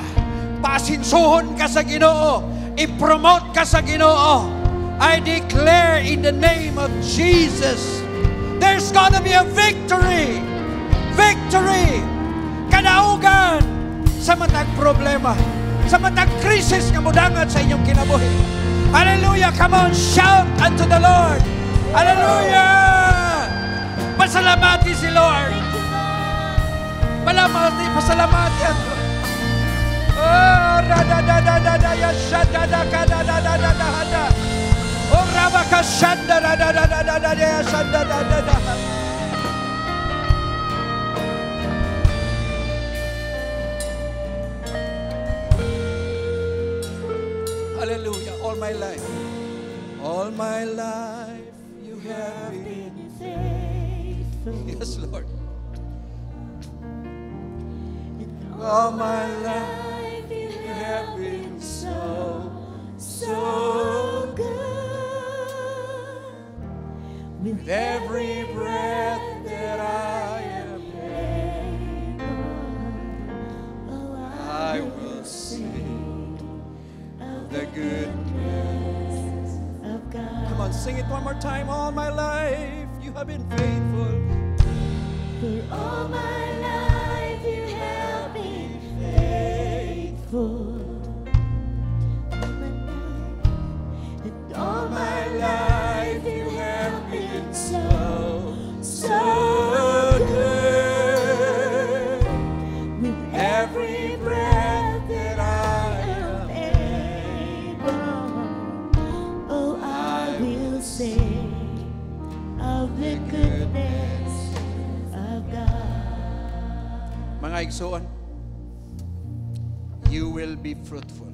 Pasinsuhon ka sa Ginoo. I-promote ka sa Ginoo. I declare in the name of Jesus, there's gonna be a victory. Victory. Kadaugan sa matag problema. Sa matag krisis nga mudangat sa inyong kinabuhi. Hallelujah! Come on, shout unto the Lord. Hallelujah! Pasalamati si Lord. Pasalamati ang Lord. Oh, radadadadada, yashadadakadadadadada. Oh, rabakashanda, radadadadada, yashadadadada. Hallelujah. All my life, you have been faithful. Yes, Lord. All my life, you have been so good. With every breath that I am able, oh, I will sing of the goodness of God. Come on, sing it one more time. All my life, you have been faithful. For all my life, you have been faithful. All my life, you have been so good. With every breath that I am able, oh, I will sing of the goodness of God. Mga igsoon, you will be fruitful.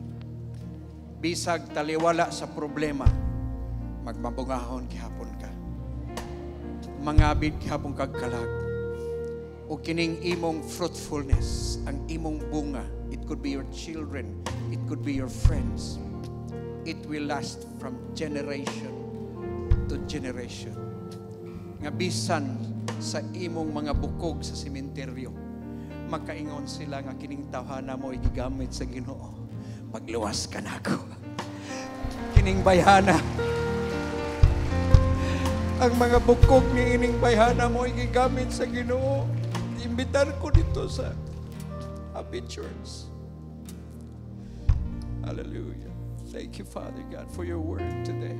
Bisag taliwala sa problema, magmabungahon gihapon ka. Mangabid gihapon kag kalag. O kining imong fruitfulness, ang imong bunga, it could be your children, it could be your friends. It will last from generation to generation. Nga bisan sa imong mga bukog sa sementeryo, makaingon sila nga kining tawhana mo igigamit sa Ginoo. Pagluwas ka na ako. Kining bayhana. Ang mga bukog ni ining bayhana mo igigamit sa Ginoo. Imbitar ko dito sa Happy Church. Hallelujah. Thank you, Father God, for your word today.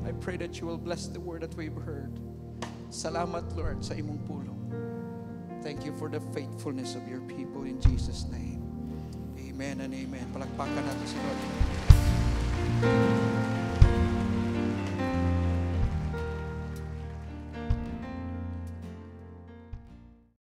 I pray that you will bless the word that we've heard. Salamat, Lord, sa imong pulong. Thank you for the faithfulness of your people in Jesus' name. Amen and amen. Palakpakan natin si Lord.